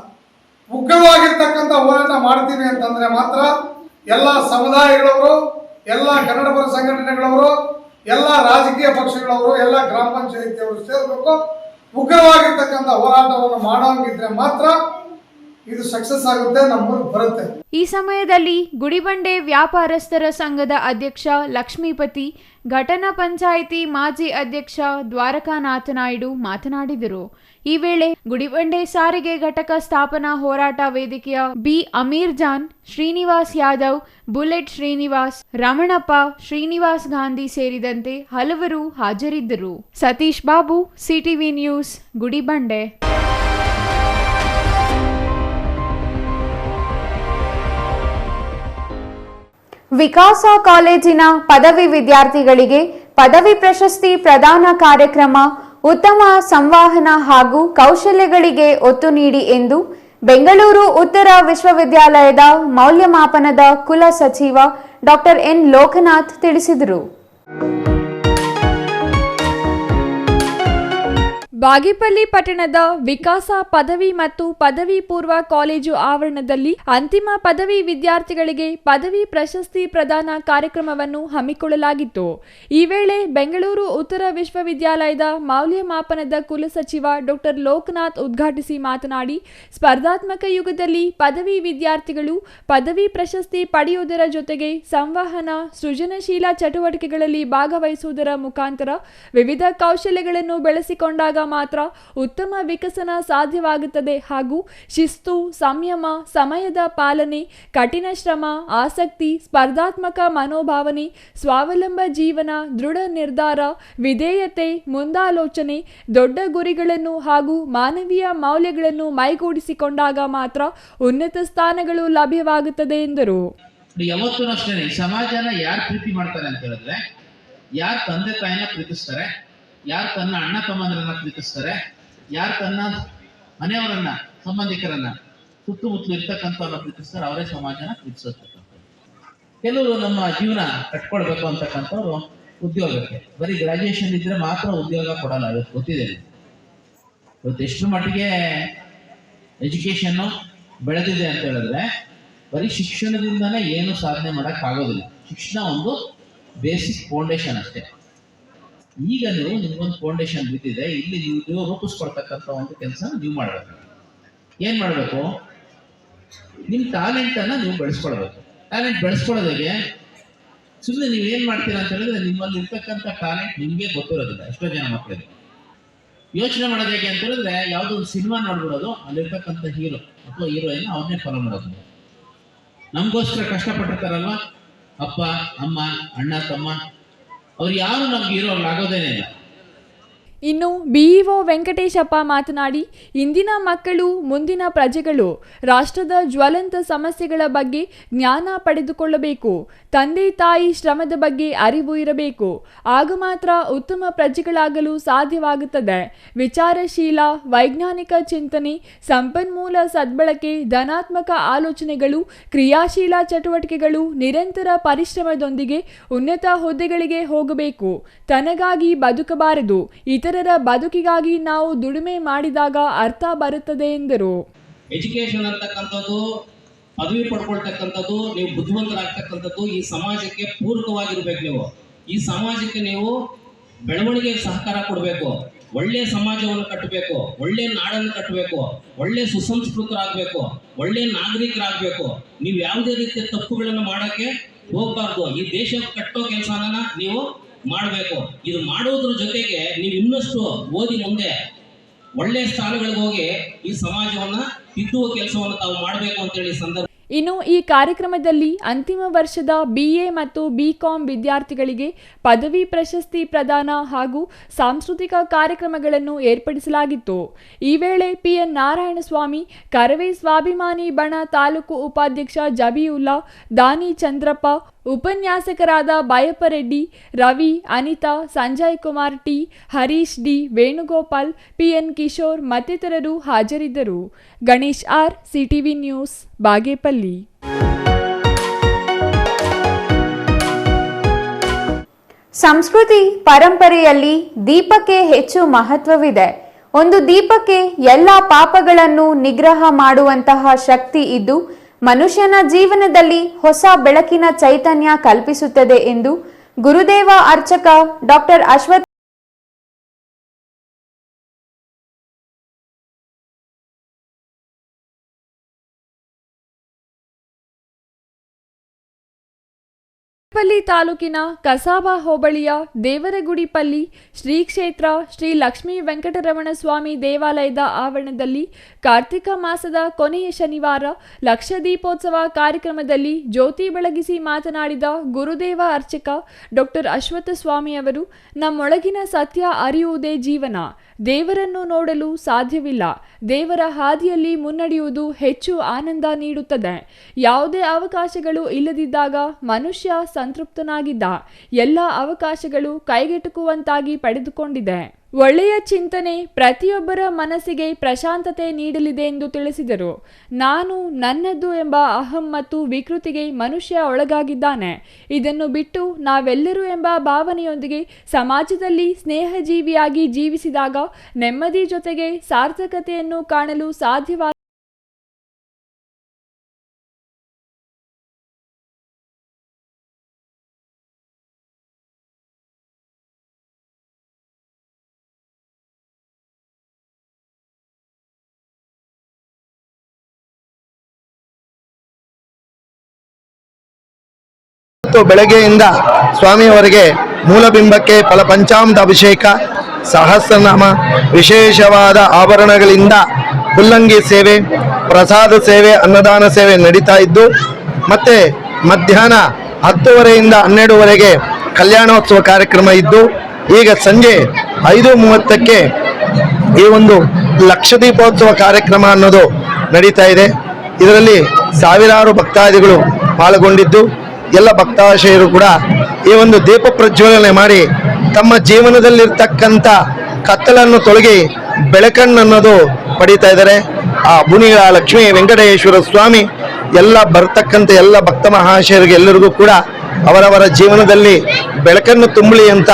ಉಗ್ರವಾಗಿರ್ತಕ್ಕಂಥ ಹೋರಾಟ ಮಾಡ್ತೀವಿ ಅಂತಂದ್ರೆ ಮಾತ್ರ ಎಲ್ಲ ಸಮುದಾಯಗಳವರು, ಎಲ್ಲ ಕನ್ನಡ ಪರ ಸಂಘಟನೆಗಳವರು, ಎಲ್ಲ ರಾಜಕೀಯ ಪಕ್ಷಗಳವರು, ಎಲ್ಲ ಗ್ರಾಮ ಪಂಚಾಯಿತಿಯವರು ಸೇರಬೇಕು. ಉಗ್ರವಾಗಿರ್ತಕ್ಕಂಥ ಹೋರಾಟವನ್ನು ಮಾಡೋಂಗಿದ್ರೆ ಮಾತ್ರ ಇದು ಸಕ್ಸಸ್ ಆಗುತ್ತೆ, ನಮ್ಮೂರಿಗೆ ಬರುತ್ತೆ. ಈ ಸಮಯದಲ್ಲಿ ಗುಡಿಬಂಡೆ ವ್ಯಾಪಾರಸ್ಥರ ಸಂಘದ ಅಧ್ಯಕ್ಷ ಲಕ್ಷ್ಮೀಪತಿ, ಘಟನಾ ಪಂಚಾಯಿತಿ ಮಾಜಿ ಅಧ್ಯಕ್ಷ ದ್ವಾರಕಾನಾಥ ನಾಯ್ಡು ಮಾತನಾಡಿದರು. ಈ ವೇಳೆ ಗುಡಿಬಂಡೆ ಸಾರಿಗೆ ಘಟಕ ಸ್ಥಾಪನಾ ಹೋರಾಟ ವೇದಿಕೆಯ ಬಿ ಅಮೀರ್ ಜಾನ್, ಶ್ರೀನಿವಾಸ್ ಯಾದವ್, ಬುಲೆಟ್ ಶ್ರೀನಿವಾಸ್, ರಮಣಪ್ಪ, ಶ್ರೀನಿವಾಸ್ ಗಾಂಧಿ ಸೇರಿದಂತೆ ಹಲವರು ಹಾಜರಿದ್ದರು. Satish Babu, CTV news, Gudibande. ವಿಕಾಸ ಕಾಲೇಜಿನ ಪದವಿ ವಿದ್ಯಾರ್ಥಿಗಳಿಗೆ ಪದವಿ ಪ್ರಶಸ್ತಿ ಪ್ರದಾನ ಕಾರ್ಯಕ್ರಮ ಉತ್ತಮ ಸಂವಹನ ಹಾಗೂ ಕೌಶಲ್ಯಗಳಿಗೆ ಒತ್ತು ನೀಡಿ ಎಂದು ಬೆಂಗಳೂರು ಉತ್ತರ ವಿಶ್ವವಿದ್ಯಾಲಯದ ಮೌಲ್ಯಮಾಪನದ ಕುಲ ಸಚಿವ ಡಾಕ್ಟರ್ ಎನ್ ಲೋಕನಾಥ್ ತಿಳಿಸಿದರು. ಬಾಗೇಪಲ್ಲಿ ಪಟ್ಟಣದ ವಿಕಾಸ ಪದವಿ ಮತ್ತು ಪದವಿ ಪೂರ್ವ ಕಾಲೇಜು ಆವರಣದಲ್ಲಿ ಅಂತಿಮ ಪದವಿ ವಿದ್ಯಾರ್ಥಿಗಳಿಗೆ ಪದವಿ ಪ್ರಶಸ್ತಿ ಪ್ರದಾನ ಕಾರ್ಯಕ್ರಮವನ್ನು ಹಮ್ಮಿಕೊಳ್ಳಲಾಗಿತ್ತು. ಈ ವೇಳೆ ಬೆಂಗಳೂರು ಉತ್ತರ ವಿಶ್ವವಿದ್ಯಾಲಯದ ಮೌಲ್ಯಮಾಪನದ ಕುಲಸಚಿವ ಡಾಕ್ಟರ್ ಲೋಕನಾಥ್ ಉದ್ಘಾಟಿಸಿ ಮಾತನಾಡಿ, ಸ್ಪರ್ಧಾತ್ಮಕ ಯುಗದಲ್ಲಿ ಪದವಿ ವಿದ್ಯಾರ್ಥಿಗಳು ಪದವಿ ಪ್ರಶಸ್ತಿ ಪಡೆಯುವುದರ ಜೊತೆಗೆ ಸಂವಹನ, ಸೃಜನಶೀಲ ಚಟುವಟಿಕೆಗಳಲ್ಲಿ ಭಾಗವಹಿಸುವುದರ ಮುಖಾಂತರ ವಿವಿಧ ಕೌಶಲ್ಯಗಳನ್ನು ಬೆಳೆಸಿಕೊಂಡಾಗ ಮಾತ್ರ ಉತ್ತಮ ವಿಕಸನ ಸಾಧ್ಯವಾಗುತ್ತದೆ ಹಾಗೂ ಶಿಸ್ತು, ಸಂಯಮ, ಸಮಯದ ಪಾಲನೆ, ಕಠಿಣ ಶ್ರಮ, ಆಸಕ್ತಿ, ಸ್ಪರ್ಧಾತ್ಮಕ ಮನೋಭಾವನೆ, ಸ್ವಾವಲಂಬ ಜೀವನ, ದೃಢ ನಿರ್ಧಾರ, ವಿಧೇಯತೆ, ಮುಂದಾಲೋಚನೆ, ದೊಡ್ಡ ಗುರಿಗಳನ್ನು ಹಾಗೂ ಮಾನವೀಯ ಮೌಲ್ಯಗಳನ್ನು ಮೈಗೂಡಿಸಿಕೊಂಡಾಗ ಮಾತ್ರ ಉನ್ನತ ಸ್ಥಾನಗಳು ಲಭ್ಯವಾಗುತ್ತದೆ ಎಂದರು. ಯಾವತ್ತೂ ಅಷ್ಟೇ ಸಮಾಜನ ಯಾರು ಪ್ರೀತಿ ಮಾಡ್ತಾರೆ ಅಂತ ಹೇಳಿದ್ರೆ, ಯಾರು ತಂದೆ ತಾಯಿನ ಪ್ರೀತಿಸ್ತಾರೆ, ಯಾರು ತನ್ನ ಅಣ್ಣ ತಮ್ಮಂದ್ರನ್ನ ಪ್ರೀತಿಸ್ತಾರೆ, ಯಾರು ತನ್ನ ಮನೆಯವರನ್ನ, ಸಂಬಂಧಿಕರನ್ನ, ಸುತ್ತಮುತ್ತಲು ಇರ್ತಕ್ಕಂಥವ್ರನ್ನ ಪ್ರೀತಿಸ್ತಾರೆ, ಅವರೇ ಸಮಾಜನ ಪ್ರೀತಿಸತಕ್ಕಂಥವ್ರು. ಕೆಲವರು ನಮ್ಮ ಜೀವನ ಕಟ್ಕೊಳ್ಬೇಕು ಅಂತಕ್ಕಂಥವ್ರು ಉದ್ಯೋಗಕ್ಕೆ ಬರೀ ಗ್ರಾಜುಯೇಷನ್ ಇದ್ರೆ ಮಾತ್ರ ಉದ್ಯೋಗ ಕೊಡಲ್ಲ. ಇವತ್ತು ಗೊತ್ತಿದೆ. ಇವತ್ತು ಎಷ್ಟು ಮಟ್ಟಿಗೆ ಎಜುಕೇಶನ್ನು ಬೆಳೆದಿದೆ ಅಂತ ಹೇಳಿದ್ರೆ, ಬರೀ ಶಿಕ್ಷಣದಿಂದನೇ ಏನು ಸಾಧನೆ ಮಾಡೋಕ್ಕಾಗೋದಿಲ್ಲ. ಶಿಕ್ಷಣ ಒಂದು ಬೇಸಿಕ್ ಫೌಂಡೇಶನ್ ಅಷ್ಟೇ. ಈಗ ನೀವು ನಿಮ್ಗೊಂದು ಫೌಂಡೇಶನ್ ಬಿದ್ದಿದೆ, ಇಲ್ಲಿ ನೀವು ರೂಪಿಸ್ಕೊಳ್ತಕ್ಕಂಥ ಒಂದು ಕೆಲಸ ನೀವು ಮಾಡಬೇಕು. ಏನು ಮಾಡಬೇಕು? ನಿಮ್ಮ ಟ್ಯಾಲೆಂಟನ್ನು ನೀವು ಬೆಳೆಸ್ಕೊಳ್ಬೇಕು. ಟ್ಯಾಲೆಂಟ್ ಬೆಳೆಸ್ಕೊಳ್ಳೋದಾಗೆ ಸುಮ್ಮನೆ ನೀವೇನು ಮಾಡ್ತೀರಾ ಅಂತ ಹೇಳಿದ್ರೆ, ನಿಮ್ಮಲ್ಲಿ ಇರ್ತಕ್ಕಂಥ ಟ್ಯಾಲೆಂಟ್ ನಿಮಗೆ ಗೊತ್ತಿರೋದಿಲ್ಲ. ಎಷ್ಟೋ ಜನ ಮಕ್ಕಳಿಗೆ ಯೋಚನೆ ಮಾಡೋದು ಹೇಗೆ ಅಂತ ಹೇಳಿದ್ರೆ, ಯಾವುದೋ ಒಂದು ಸಿನಿಮಾ ನೋಡ್ಬಿಡೋದು, ಅಲ್ಲಿರ್ತಕ್ಕಂಥ ಹೀರೋ ಅಥವಾ ಹೀರೋಯಿನ್ ಅವ್ರನ್ನೇ ಫಾಲೋ ಮಾಡೋದು. ನಮಗೋಸ್ಕರ ಕಷ್ಟಪಟ್ಟಿರ್ತಾರಲ್ವ ಅಪ್ಪ, ಅಮ್ಮ, ಅಣ್ಣ, ತಮ್ಮ, ಅವ್ರು ಯಾರು ನಮ್ಗೆ ಹೀರೋಗಳಾಗೋದೇನೇ ಇಲ್ಲ. ಇನ್ನು ಬಿಇಒ ವೆಂಕಟೇಶಪ್ಪ ಮಾತನಾಡಿ, ಇಂದಿನ ಮಕ್ಕಳು ಮುಂದಿನ ಪ್ರಜೆಗಳು. ರಾಷ್ಟ್ರದ ಜ್ವಲಂತ ಸಮಸ್ಯೆಗಳ ಬಗ್ಗೆ ಜ್ಞಾನ ಪಡೆದುಕೊಳ್ಳಬೇಕು. ತಂದೆ ತಾಯಿ ಶ್ರಮದ ಬಗ್ಗೆ ಅರಿವು ಇರಬೇಕು. ಆಗ ಮಾತ್ರ ಉತ್ತಮ ಪ್ರಜೆಗಳಾಗಲು ಸಾಧ್ಯವಾಗುತ್ತದೆ. ವಿಚಾರಶೀಲ, ವೈಜ್ಞಾನಿಕ ಚಿಂತನೆ, ಸಂಪನ್ಮೂಲ ಸದ್ಬಳಕೆ, ಧನಾತ್ಮಕ ಆಲೋಚನೆಗಳು, ಕ್ರಿಯಾಶೀಲ ಚಟುವಟಿಕೆಗಳು, ನಿರಂತರ ಪರಿಶ್ರಮದೊಂದಿಗೆ ಉನ್ನತ ಹುದ್ದೆಗಳಿಗೆ ಹೋಗಬೇಕು. ತನಗಾಗಿ ಬದುಕಬಾರದು, ಇತರರ ಬದುಕಿಗಾಗಿ ನಾವು ದುಡಿಮೆ ಮಾಡಿದಾಗ ಅರ್ಥ ಬರುತ್ತದೆ ಎಂದರು. ಎಜುಕೇಶನ್ ಅಂತಕ್ಕಂಥದ್ದು, ಪದವಿ ಪಡ್ಕೊಳ್ತಕ್ಕಂಥದ್ದು, ನೀವು ಬುದ್ಧಿವಂತರಾಗ್ತಕ್ಕಂಥದ್ದು ಈ ಸಮಾಜಕ್ಕೆ ಪೂರಕವಾಗಿರ್ಬೇಕು. ನೀವು ಈ ಸಮಾಜಕ್ಕೆ ನೀವು ಬೆಳವಣಿಗೆ ಸಹಕಾರ ಕೊಡಬೇಕು. ಒಳ್ಳೆಯ ಸಮಾಜವನ್ನು ಕಟ್ಟಬೇಕು, ಒಳ್ಳೆಯ ನಾಡನ್ನು ಕಟ್ಟಬೇಕು, ಒಳ್ಳೆಯ ಸುಸಂಸ್ಕೃತರಾಗಬೇಕು, ಒಳ್ಳೆಯ ನಾಗರಿಕರಾಗಬೇಕು. ನೀವು ಯಾವುದೇ ರೀತಿಯ ತಪ್ಪುಗಳನ್ನು ಮಾಡೋಕ್ಕೆ ಹೋಗಬಾರ್ದು. ಈ ದೇಶ ಕಟ್ಟೋ ಕೆಲಸನ ನೀವು ಮಾಡಬೇಕು. ಇದು ಮಾಡೋದ್ರ ಜೊತೆಗೆ ನೀವು ಇನ್ನಷ್ಟು ಓದಿ ಮುಂದೆ ಒಳ್ಳೆಯ ಸ್ಥಾನಗಳಿಗೆ ಹೋಗಿ ಈ ಸಮಾಜವನ್ನ ತಿದ್ದುವ ಕೆಲಸವನ್ನು ತಾವು ಮಾಡಬೇಕು ಅಂತೇಳಿ ಸಂದರ್ಭ. ಇನ್ನು ಈ ಕಾರ್ಯಕ್ರಮದಲ್ಲಿ ಅಂತಿಮ ವರ್ಷದ ಬಿಎ ಮತ್ತು ಬಿಕಾಂ ವಿದ್ಯಾರ್ಥಿಗಳಿಗೆ ಪದವಿ ಪ್ರಶಸ್ತಿ ಪ್ರದಾನ ಹಾಗೂ ಸಾಂಸ್ಕೃತಿಕ ಕಾರ್ಯಕ್ರಮಗಳನ್ನು ಏರ್ಪಡಿಸಲಾಗಿತ್ತು. ಈ ವೇಳೆ ಪಿಎನ್ ನಾರಾಯಣಸ್ವಾಮಿ, ಕರವೇ ಸ್ವಾಭಿಮಾನಿ ಬಣ ತಾಲೂಕು ಉಪಾಧ್ಯಕ್ಷ ಜಬೀವುಲ್ಲಾ, ದಾನಿ ಚಂದ್ರಪ್ಪ, ಉಪನ್ಯಾಸಕರಾದ Byappa Reddy, Ravi, Anitha, Sanjay Kumar T, Harish D, Venugopal, PN Kishore ಮತ್ತಿತರರು ಹಾಜರಿದ್ದರು. Ganesh R, CTV news, Bagepalli. ಸಂಸ್ಕೃತಿ ಪರಂಪರೆಯಲ್ಲಿ ದೀಪಕ್ಕೆ ಹೆಚ್ಚು ಮಹತ್ವವಿದೆ. ಒಂದು ದೀಪಕ್ಕೆ ಎಲ್ಲ ಪಾಪಗಳನ್ನು ನಿಗ್ರಹ ಮಾಡುವಂತಹ ಶಕ್ತಿ ಇದ್ದು ಮನುಷ್ಯನ ಜೀವನದಲ್ಲಿ ಹೊಸ ಬೆಳಕಿನ ಚೈತನ್ಯ ಕಲ್ಪಿಸುತ್ತದೆ ಎಂದು ಗುರುದೇವ ಅರ್ಚಕ ಡಾಕ್ಟರ್ ಅಶ್ವಥ್ ಪಲ್ಲಿ ತಾಲೂಕಿನ ಕಸಾಬಾ ಹೋಬಳಿಯ ದೇವರಗುಡಿಪಲ್ಲಿ ಶ್ರೀ ಕ್ಷೇತ್ರ ಶ್ರೀ ಲಕ್ಷ್ಮೀ ವೆಂಕಟರಮಣ ಸ್ವಾಮಿ ದೇವಾಲಯದ ಆವರಣದಲ್ಲಿ ಕಾರ್ತಿಕ ಮಾಸದ ಕೊನೆಯ ಶನಿವಾರ ಲಕ್ಷ ದೀಪೋತ್ಸವ ಕಾರ್ಯಕ್ರಮದಲ್ಲಿ ಜ್ಯೋತಿ ಬೆಳಗಿಸಿ ಮಾತನಾಡಿದ ಗುರುದೇವ ಅರ್ಚಕ ಡಾಕ್ಟರ್ ಅಶ್ವಥ ಸ್ವಾಮಿ ಅವರು, ನಮ್ಮೊಳಗಿನ ಸತ್ಯ ಅರಿಯುವುದೇ ಜೀವನ. ದೇವರನ್ನು ನೋಡಲು ಸಾಧ್ಯವಿಲ್ಲ. ದೇವರ ಹಾದಿಯಲ್ಲಿ ಮುನ್ನಡೆಯುವುದು ಹೆಚ್ಚು ಆನಂದ ನೀಡುತ್ತದೆ. ಯಾವುದೇ ಅವಕಾಶಗಳು ಇಲ್ಲದಿದ್ದಾಗ ಮನುಷ್ಯ ಸಂತೃಪ್ತನಾಗಿದ್ದ. ಎಲ್ಲ ಅವಕಾಶಗಳು ಕೈಗೆಟುಕುವಂತಾಗಿ ಪಡೆದುಕೊಂಡಿದೆ. ಒಳ್ಳೆಯ ಚಿಂತನೆ ಪ್ರತಿಯೊಬ್ಬರ ಮನಸ್ಸಿಗೆ ಪ್ರಶಾಂತತೆ ನೀಡಲಿದೆ ಎಂದು ತಿಳಿಸಿದರು. ನಾನು ನನ್ನದು ಎಂಬ ಅಹಂ ಮತ್ತು ವಿಕೃತಿಗೆ ಮನುಷ್ಯ ಒಳಗಾಗಿದ್ದಾನೆ. ಇದನ್ನು ಬಿಟ್ಟು ನಾವೆಲ್ಲರೂ ಎಂಬ ಭಾವನೆಯೊಂದಿಗೆ ಸಮಾಜದಲ್ಲಿ ಸ್ನೇಹಜೀವಿಯಾಗಿ ಜೀವಿಸಿದಾಗ ನೆಮ್ಮದಿ ಜೊತೆಗೆ ಸಾರ್ಥಕತೆಯನ್ನು ಕಾಣಲು ಸಾಧ್ಯವಾಗುತ್ತದೆ. ಬೆಳಗ್ಗೆಯಿಂದ ಸ್ವಾಮಿಯವರಿಗೆ ಮೂಲಬಿಂಬಕ್ಕೆ ಫಲಪಂಚಾಮೃತ ಅಭಿಷೇಕ, ಸಹಸ್ರನಾಮ, ವಿಶೇಷವಾದ ಆಭರಣಗಳಿಂದ ಹುಲ್ಲಂಗಿ ಸೇವೆ, ಪ್ರಸಾದ ಸೇವೆ, ಅನ್ನದಾನ ಸೇವೆ ನಡೀತಾ ಇದ್ದು, ಮತ್ತೆ ಮಧ್ಯಾಹ್ನ 10:30ಯಿಂದ 12:00ವರೆಗೆ ಕಲ್ಯಾಣೋತ್ಸವ ಕಾರ್ಯಕ್ರಮ ಇದ್ದು, ಈಗ ಸಂಜೆ 5:30ಕ್ಕೆ ಈ ಒಂದು ಲಕ್ಷ ದೀಪೋತ್ಸವ ಕಾರ್ಯಕ್ರಮ ಅನ್ನೋದು ನಡೀತಾ ಇದೆ. ಇದರಲ್ಲಿ ಸಾವಿರಾರು ಭಕ್ತಾದಿಗಳು ಪಾಲ್ಗೊಂಡಿದ್ದು ಎಲ್ಲ ಭಕ್ತಾಶಯರು ಕೂಡ ಈ ಒಂದು ದೀಪ ಪ್ರಜ್ವಲನೆ ಮಾಡಿ ತಮ್ಮ ಜೀವನದಲ್ಲಿರ್ತಕ್ಕಂಥ ಕತ್ತಲನ್ನು ತೊಲಗಿ ಬೆಳಕನ್ನೋದು ಪಡೀತಾ ಇದ್ದಾರೆ. ಆ ಬುನಿಗ ಲಕ್ಷ್ಮೀ ವೆಂಕಟೇಶ್ವರ ಸ್ವಾಮಿ ಎಲ್ಲ ಬರ್ತಕ್ಕಂಥ ಎಲ್ಲ ಭಕ್ತ ಮಹಾಶಯರಿಗೆ ಎಲ್ಲರಿಗೂ ಕೂಡ ಅವರವರ ಜೀವನದಲ್ಲಿ ಬೆಳಕನ್ನು ತುಂಬಲಿ ಅಂತ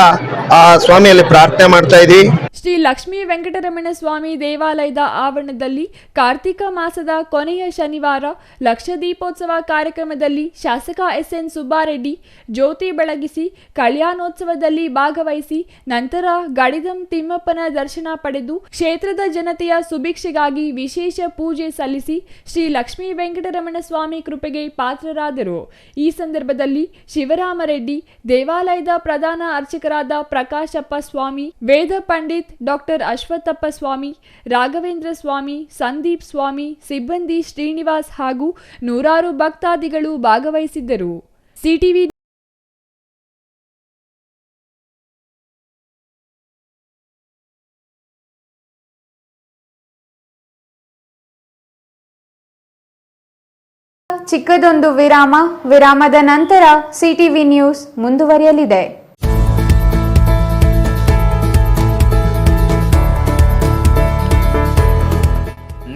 ಆ ಸ್ವಾಮಿಯಲ್ಲಿ ಪ್ರಾರ್ಥನೆ ಮಾಡ್ತಾ ಇದ್ದೀವಿ. ಶ್ರೀ ಲಕ್ಷ್ಮೀ ವೆಂಕಟರಮಣ ಸ್ವಾಮಿ ದೇವಾಲಯದ ಆವರಣದಲ್ಲಿ ಕಾರ್ತಿಕ ಮಾಸದ ಕೊನೆಯ ಶನಿವಾರ ಲಕ್ಷ ದೀಪೋತ್ಸವ ಕಾರ್ಯಕ್ರಮದಲ್ಲಿ ಶಾಸಕ ಎಸ್.ಎನ್. ಸುಬ್ಬಾರೆಡ್ಡಿ ಜ್ಯೋತಿ ಬೆಳಗಿಸಿ ಕಲ್ಯಾಣೋತ್ಸವದಲ್ಲಿ ಭಾಗವಹಿಸಿ ನಂತರ ಗಡಿದಂ ತಿಮ್ಮಪ್ಪನ ದರ್ಶನ ಪಡೆದು ಕ್ಷೇತ್ರದ ಜನತೆಯ ಸುಭಿಕ್ಷೆಗಾಗಿ ವಿಶೇಷ ಪೂಜೆ ಸಲ್ಲಿಸಿ ಶ್ರೀ ಲಕ್ಷ್ಮೀ ವೆಂಕಟರಮಣ ಸ್ವಾಮಿ ಕೃಪೆಗೆ ಪಾತ್ರರಾದರು. ಈ ಸಂದರ್ಭದಲ್ಲಿ ಶಿವರಾಮರೆಡ್ಡಿ, ದೇವಾಲಯದ ಪ್ರಧಾನ ಅರ್ಚಕರಾದ ಪ್ರಕಾಶಪ್ಪ ಸ್ವಾಮಿ, ವೇದ ಪಂಡಿತ್ ಡಾಕ್ಟರ್ ಅಶ್ವಥಪ್ಪ ಸ್ವಾಮಿ, ರಾಘವೇಂದ್ರ ಸ್ವಾಮಿ, ಸಂದೀಪ್ ಸ್ವಾಮಿ, ಸಿಬ್ಬಂದಿ ಶ್ರೀನಿವಾಸ್ ಹಾಗೂ ನೂರಾರು ಭಕ್ತಾದಿಗಳು ಭಾಗವಹಿಸಿದ್ದರು. ಸಿಟಿವಿ ಚಿಕ್ಕದೊಂದು ವಿರಾಮದ ನಂತರ ಸಿಟಿವಿ ನ್ಯೂಸ್ ಮುಂದುವರಿಯಲಿದೆ.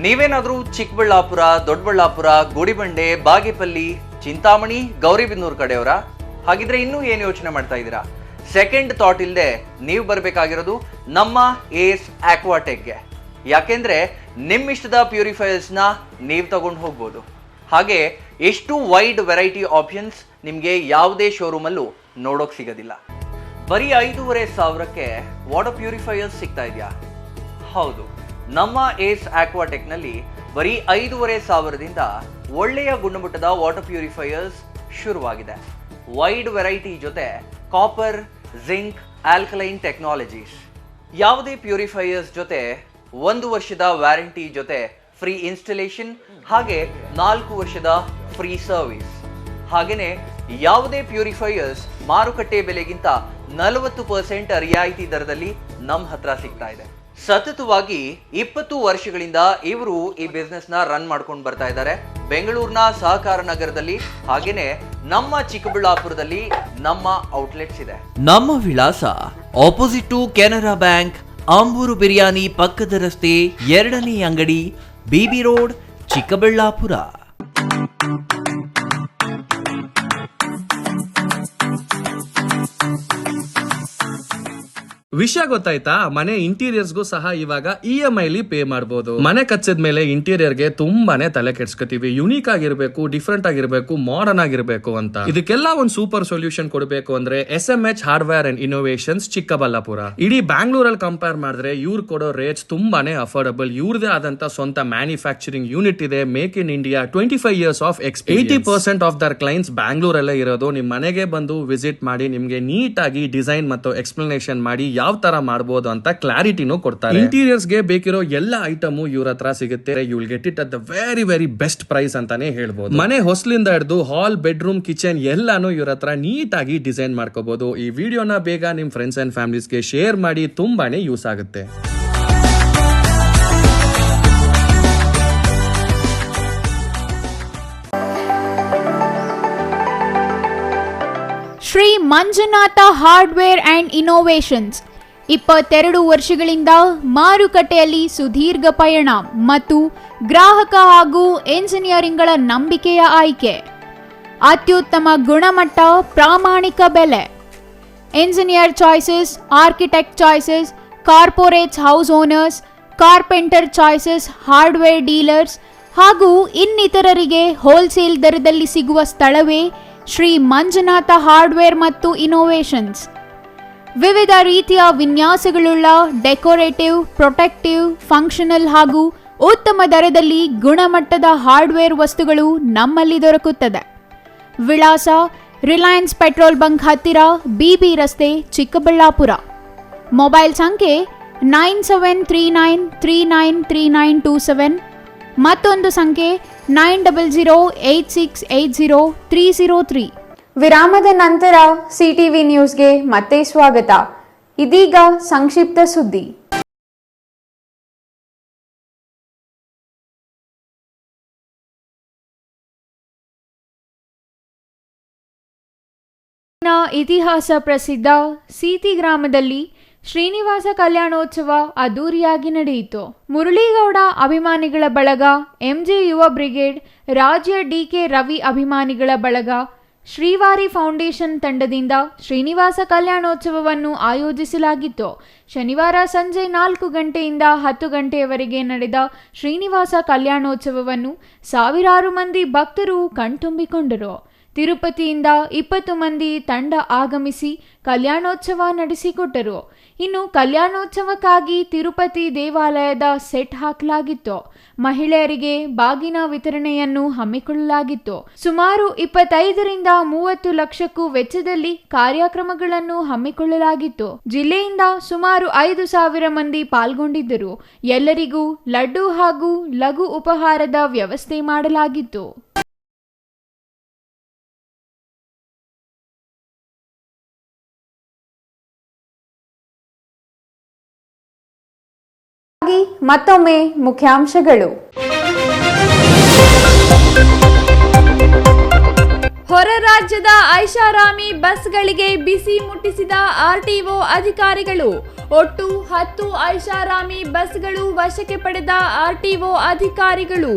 ನೀವೇನಾದರೂ ಚಿಕ್ಕಬಳ್ಳಾಪುರ, ದೊಡ್ಡಬಳ್ಳಾಪುರ, ಗುಡಿಬಂಡೆ, ಬಾಗೇಪಲ್ಲಿ, ಚಿಂತಾಮಣಿ, ಗೌರಿಬಿದನೂರು ಕಡೆಯವರ? ಹಾಗಿದ್ರೆ ಇನ್ನೂ ಏನು ಯೋಚನೆ ಮಾಡ್ತಾ ಇದ್ದೀರಾ? ಸೆಕೆಂಡ್ ಥಾಟ್ ಇಲ್ಲದೆ ನೀವು ಬರಬೇಕಾಗಿರೋದು ನಮ್ಮ ಏಸ್ ಆಕ್ವಾಟೆಕ್ಗೆ. ಯಾಕೆಂದ್ರೆ ನಿಮ್ಮಿಷ್ಟದ ಪ್ಯೂರಿಫೈಯರ್ಸ್ನ ನೀವು ತಗೊಂಡು ಹೋಗ್ಬೋದು. ಹಾಗೆ ಎಷ್ಟು ವೈಡ್ ವೆರೈಟಿ ಆಪ್ಷನ್ಸ್ ನಿಮಗೆ ಯಾವುದೇ ಶೋರೂಮಲ್ಲೂ ನೋಡೋಕೆ ಸಿಗೋದಿಲ್ಲ. ಬರೀ 5,500ಕ್ಕೆ ವಾಟರ್ ಪ್ಯೂರಿಫೈಯರ್ಸ್ ಸಿಗ್ತಾ ಇದೆಯಾ? ಹೌದು, ನಮ್ಮ ಏಸ್ ಆಕ್ವಾಟೆಕ್ನಲ್ಲಿ ಬರೀ 5,500ದಿಂದ ಒಳ್ಳೆಯ ಗುಣಮಟ್ಟದ ವಾಟರ್ ಪ್ಯೂರಿಫೈಯರ್ಸ್ ಶುರುವಾಗಿದೆ. ವೈಡ್ ವೆರೈಟಿ ಜೊತೆ ಕಾಪರ್, ಜಿಂಕ್, ಆಲ್ಕಲೈನ್ ಟೆಕ್ನಾಲಜೀಸ್. ಯಾವುದೇ ಪ್ಯೂರಿಫೈಯರ್ಸ್ ಜೊತೆ 1 ವರ್ಷದ ವ್ಯಾರಂಟಿ ಜೊತೆ ಫ್ರೀ ಇನ್ಸ್ಟಾಲೇಷನ್, ಹಾಗೆ 4 ವರ್ಷದ ಫ್ರೀ ಸರ್ವಿಸ್. ಹಾಗೆಯೇ ಯಾವುದೇ ಪ್ಯೂರಿಫೈಯರ್ಸ್ ಮಾರುಕಟ್ಟೆ ಬೆಲೆಗಿಂತ 40% ರಿಯಾಯಿತಿ ದರದಲ್ಲಿ ನಮ್ಮ ಹತ್ರ ಸಿಗ್ತಾ ಇದೆ. ಸತತವಾಗಿ 20 ವರ್ಷಗಳಿಂದ ಇವರು ಈ ಬಿಸ್ನೆಸ್ ನ ರನ್ ಮಾಡ್ಕೊಂಡು ಬರ್ತಾ ಇದ್ದಾರೆ. ಬೆಂಗಳೂರಿನ ಸಹಕಾರ ನಗರದಲ್ಲಿ, ಹಾಗೇನೆ ನಮ್ಮ ಚಿಕ್ಕಬಳ್ಳಾಪುರದಲ್ಲಿ ನಮ್ಮ ಔಟ್ಲೆಟ್ಸ್ ಇದೆ. ನಮ್ಮ ವಿಳಾಸ opposite to Canara bank, Ambur biryani ಪಕ್ಕದ ರಸ್ತೆ, 2ನೇ ಅಂಗಡಿ, ಬಿಬಿ ರೋಡ್, ಚಿಕ್ಕಬಳ್ಳಾಪುರ. ವಿಷಯ ಗೊತ್ತಾಯ್ತಾ? ಮನೆ ಇಂಟೀರಿಯರ್ಸ್ಗೂ ಸಹ ಇವಾಗ EMI ಲಿ ಪೇ ಮಾಡಬಹುದು. ಮನೆ ಕಚ್ಚಿದ ಮೇಲೆ ಇಂಟೀರಿಯರ್ಗೆ ತುಂಬಾನೇ ತಲೆ ಕೆಡ್ಸ್ಕೊತೀವಿ. ಯುನೀಕ್ ಆಗಿರ್ಬೇಕು, ಡಿಫ್ರೆಂಟ್ ಆಗಿರ್ಬೇಕು, ಮಾಡರ್ನ್ ಆಗಿರ್ಬೇಕು ಅಂತ. ಇದಕ್ಕೆಲ್ಲ ಒಂದು ಸೂಪರ್ ಸೊಲ್ಯೂಷನ್ ಕೊಡಬೇಕು ಅಂದ್ರೆ SMH hardware and innovations Chikkaballapur. ಇಡೀ ಬ್ಯಾಂಗ್ಳೂರಲ್ಲಿ ಕಂಪೇರ್ ಮಾಡಿದ್ರೆ ಇವ್ರು ಕೊಡೋ ರೇಟ್ಸ್ ತುಂಬಾನೇ ಅಫೋರ್ಡಬಲ್. ಇವ್ರದೇ ಆದಂತ ಸ್ವಂತ ಮ್ಯಾನುಫ್ಯಾಕ್ಚರಿಂಗ್ ಯೂನಿಟ್ ಇದೆ. Make in India 25 years of experience. 80% of their clients ಬ್ಯಾಂಗ್ಳೂರಲ್ಲೇ ಇರೋದು. ನಿಮ್ ಮನೆಗೆ ಬಂದು ವಿಸಿಟ್ ಮಾಡಿ ನಿಮ್ಗೆ ನೀಟ್ ಆಗಿ ಡಿಸೈನ್ ಮತ್ತು ಎಕ್ಸ್ಪ್ಲನೇಷನ್ ಮಾಡಿ ಯಾವ ತರ ಮಾಡಬಹುದು ಅಂತ ಕ್ಲಾರಿಟಿನೂ ಕೊಡ್ತಾರೆ. ಇಂಟೀರಿಯರ್ಸ್ ಗೆ ಬೇಕಿರೋ ಎಲ್ಲ ಐಟಮ್ ಇವ್ರ ಹತ್ರ ಸಿಗುತ್ತೆ. You will get it at the very best price ಅಂತಾನೆ ಹೇಳ್ಬೋದು. ಮನೆ ಹೊಸ್ಲಿಂದ ಹಿಡಿದು ಹಾಲ್, ಬೆಡ್ರೂಮ್, ಕಿಚನ್ ಎಲ್ಲಾನು ಇವ್ರ ಹತ್ರ ನೀಟ್ ಆಗಿ ಡಿಸೈನ್ ಮಾಡ್ಕೋಬಹುದು. ಈ ವಿಡಿಯೋನ ಬೇಗ ನಿಮ್ ಫ್ರೆಂಡ್ಸ್ ಅಂಡ್ ಫ್ಯಾಮಿಲೀಸ್ಗೆ ಶೇರ್ ಮಾಡಿ, ತುಂಬಾನೇ ಯೂಸ್ ಆಗುತ್ತೆ. Shri Manjunatha hardware and innovations 22 ವರ್ಷಗಳಿಂದ ಮಾರುಕಟ್ಟೆಯಲ್ಲಿ ಸುದೀರ್ಘ ಪಯಣ ಮತ್ತು ಗ್ರಾಹಕ ಹಾಗೂ ಎಂಜಿನಿಯರಿಂಗ್ಗಳ ನಂಬಿಕೆಯ ಆಯ್ಕೆ. ಅತ್ಯುತ್ತಮ ಗುಣಮಟ್ಟ, ಪ್ರಾಮಾಣಿಕ ಬೆಲೆ. Engineer choices, architect choices, corporates, house owners, carpenter choices, hardware dealers ಹಾಗೂ ಇನ್ನಿತರರಿಗೆ ಹೋಲ್ಸೇಲ್ ದರದಲ್ಲಿ ಸಿಗುವ ಸ್ಥಳವೇ ಶ್ರೀ ಮಂಜುನಾಥ ಹಾರ್ಡ್ವೇರ್ ಮತ್ತು ಇನ್ನೋವೇಷನ್ಸ್. ವಿವಿಧ ರೀತಿಯ ವಿನ್ಯಾಸಗಳುಳ್ಳ ಡೆಕೋರೇಟಿವ್, ಪ್ರೊಟೆಕ್ಟಿವ್, ಫಂಕ್ಷನಲ್ ಹಾಗೂ ಉತ್ತಮ ದರದಲ್ಲಿ ಗುಣಮಟ್ಟದ ಹಾರ್ಡ್ವೇರ್ ವಸ್ತುಗಳು ನಮ್ಮಲ್ಲಿ ದೊರಕುತ್ತದೆ. ವಿಳಾಸ: ರಿಲಯನ್ಸ್ ಪೆಟ್ರೋಲ್ ಬಂಕ್ ಹತ್ತಿರ, BB ರಸ್ತೆ, ಚಿಕ್ಕಬಳ್ಳಾಪುರ. ಮೊಬೈಲ್ ಸಂಖ್ಯೆ 9739393927. ಮತ್ತೊಂದು ಸಂಖ್ಯೆ 9008680303. ವಿರಾಮದ ನಂತರ CTV ನ್ಯೂಸ್ಗೆ ಮತ್ತೆ ಸ್ವಾಗತ. ಇದೀಗ ಸಂಕ್ಷಿಪ್ತ ಸುದ್ದಿ. ಇತಿಹಾಸ ಪ್ರಸಿದ್ಧ ಸೀತಿ ಗ್ರಾಮದಲ್ಲಿ ಶ್ರೀನಿವಾಸ ಕಲ್ಯಾಣೋತ್ಸವ ಅದ್ದೂರಿಯಾಗಿ ನಡೆಯಿತು. ಮುರಳೀಗೌಡ ಅಭಿಮಾನಿಗಳ ಬಳಗ, MJ ಯುವ ಬ್ರಿಗೇಡ್, ರಾಜ್ಯ DK ರವಿ ಅಭಿಮಾನಿಗಳ ಬಳಗ, ಶ್ರೀವಾರಿ ಫೌಂಡೇಶನ್ ತಂಡದಿಂದ ಶ್ರೀನಿವಾಸ ಕಲ್ಯಾಣೋತ್ಸವವನ್ನು ಆಯೋಜಿಸಲಾಗಿತ್ತು. ಶನಿವಾರ ಸಂಜೆ 4 ಗಂಟೆಯಿಂದ 10 ಗಂಟೆಯವರೆಗೆ ನಡೆದ ಶ್ರೀನಿವಾಸ ಕಲ್ಯಾಣೋತ್ಸವವನ್ನು ಸಾವಿರಾರು ಮಂದಿ ಭಕ್ತರು ಕಣ್ತುಂಬಿಕೊಂಡರು. ತಿರುಪತಿಯಿಂದ 20 ಮಂದಿ ತಂಡ ಆಗಮಿಸಿ ಕಲ್ಯಾಣೋತ್ಸವ ನಡೆಸಿಕೊಟ್ಟರು. ಇನ್ನು ಕಲ್ಯಾಣೋತ್ಸವಕ್ಕಾಗಿ ತಿರುಪತಿ ದೇವಾಲಯದ ಸೆಟ್ ಹಾಕಲಾಗಿತ್ತು. ಮಹಿಳೆಯರಿಗೆ ಬಾಗಿನ ವಿತರಣೆಯನ್ನು ಹಮ್ಮಿಕೊಳ್ಳಲಾಗಿತ್ತು. ಸುಮಾರು 25ರಿಂದ 30 ಲಕ್ಷಕ್ಕೂ ವೆಚ್ಚದಲ್ಲಿ ಕಾರ್ಯಕ್ರಮಗಳನ್ನು ಹಮ್ಮಿಕೊಳ್ಳಲಾಗಿತ್ತು. ಜಿಲ್ಲೆಯಿಂದ ಸುಮಾರು 5,000 ಮಂದಿ ಪಾಲ್ಗೊಂಡಿದ್ದರು. ಎಲ್ಲರಿಗೂ ಲಡ್ಡು ಹಾಗೂ ಲಘು ಉಪಹಾರದ ವ್ಯವಸ್ಥೆ ಮಾಡಲಾಗಿತ್ತು. ಮತ್ತೊಮ್ಮೆ ಮುಖ್ಯಾಂಶಗಳು. ಹೊರ ರಾಜ್ಯದ ಐಷಾರಾಮಿ ಬಸ್ಗಳಿಗೆ ಬಿಸಿ ಮುಟ್ಟಿಸಿದ RTO ಅಧಿಕಾರಿಗಳು. ಒಟ್ಟು 10 ಐಷಾರಾಮಿ ಬಸ್ಗಳು ವಶಕ್ಕೆ ಪಡೆದ RTO ಅಧಿಕಾರಿಗಳು.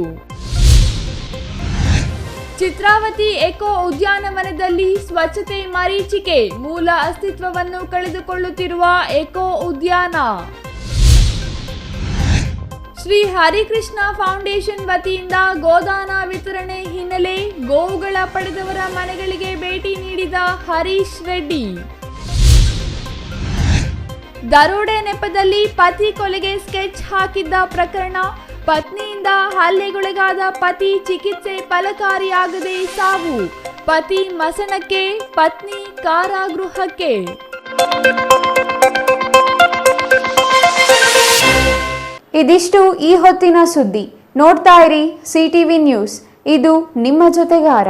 ಚಿತ್ರಾವತಿ ಎಕೋ ಉದ್ಯಾನವನದಲ್ಲಿ ಸ್ವಚ್ಛತೆ ಮರೀಚಿಕೆ, ಮೂಲ ಅಸ್ತಿತ್ವವನ್ನು ಕಳೆದುಕೊಳ್ಳುತ್ತಿರುವ ಎಕೋ ಉದ್ಯಾನ. ಶ್ರೀ ಹರಿಕೃಷ್ಣ ಫೌಂಡೇಶನ್ ವತಿಯಿಂದ ಗೋದಾನ ವಿತರಣೆ ಹಿನ್ನೆಲೆ ಗೋವುಗಳ ಪಡೆದವರ ಮನೆಗಳಿಗೆ ಭೇಟಿ ನೀಡಿದ ಹರೀಶ್ ರೆಡ್ಡಿ. ದರೋಡೆ ನೆಪದಲ್ಲಿ ಪತಿ ಕೊಲೆಗೆ ಸ್ಕೆಚ್ ಹಾಕಿದ್ದ ಪ್ರಕರಣ. ಪತ್ನಿಯಿಂದ ಹಲ್ಲೆಗೊಳಗಾದ ಪತಿ ಚಿಕಿತ್ಸೆ ಫಲಕಾರಿಯಾಗದೆ ಸಾವು. ಪತಿ ಮಸಣಕ್ಕೆ, ಪತ್ನಿ ಕಾರಾಗೃಹಕ್ಕೆ. ಇದಿಷ್ಟು ಈ ಹೊತ್ತಿನ ಸುದ್ದಿ. ನೋಡ್ತಾ ಇರಿ CTV ನ್ಯೂಸ್, ಇದು ನಿಮ್ಮ ಜೊತೆಗಾರ.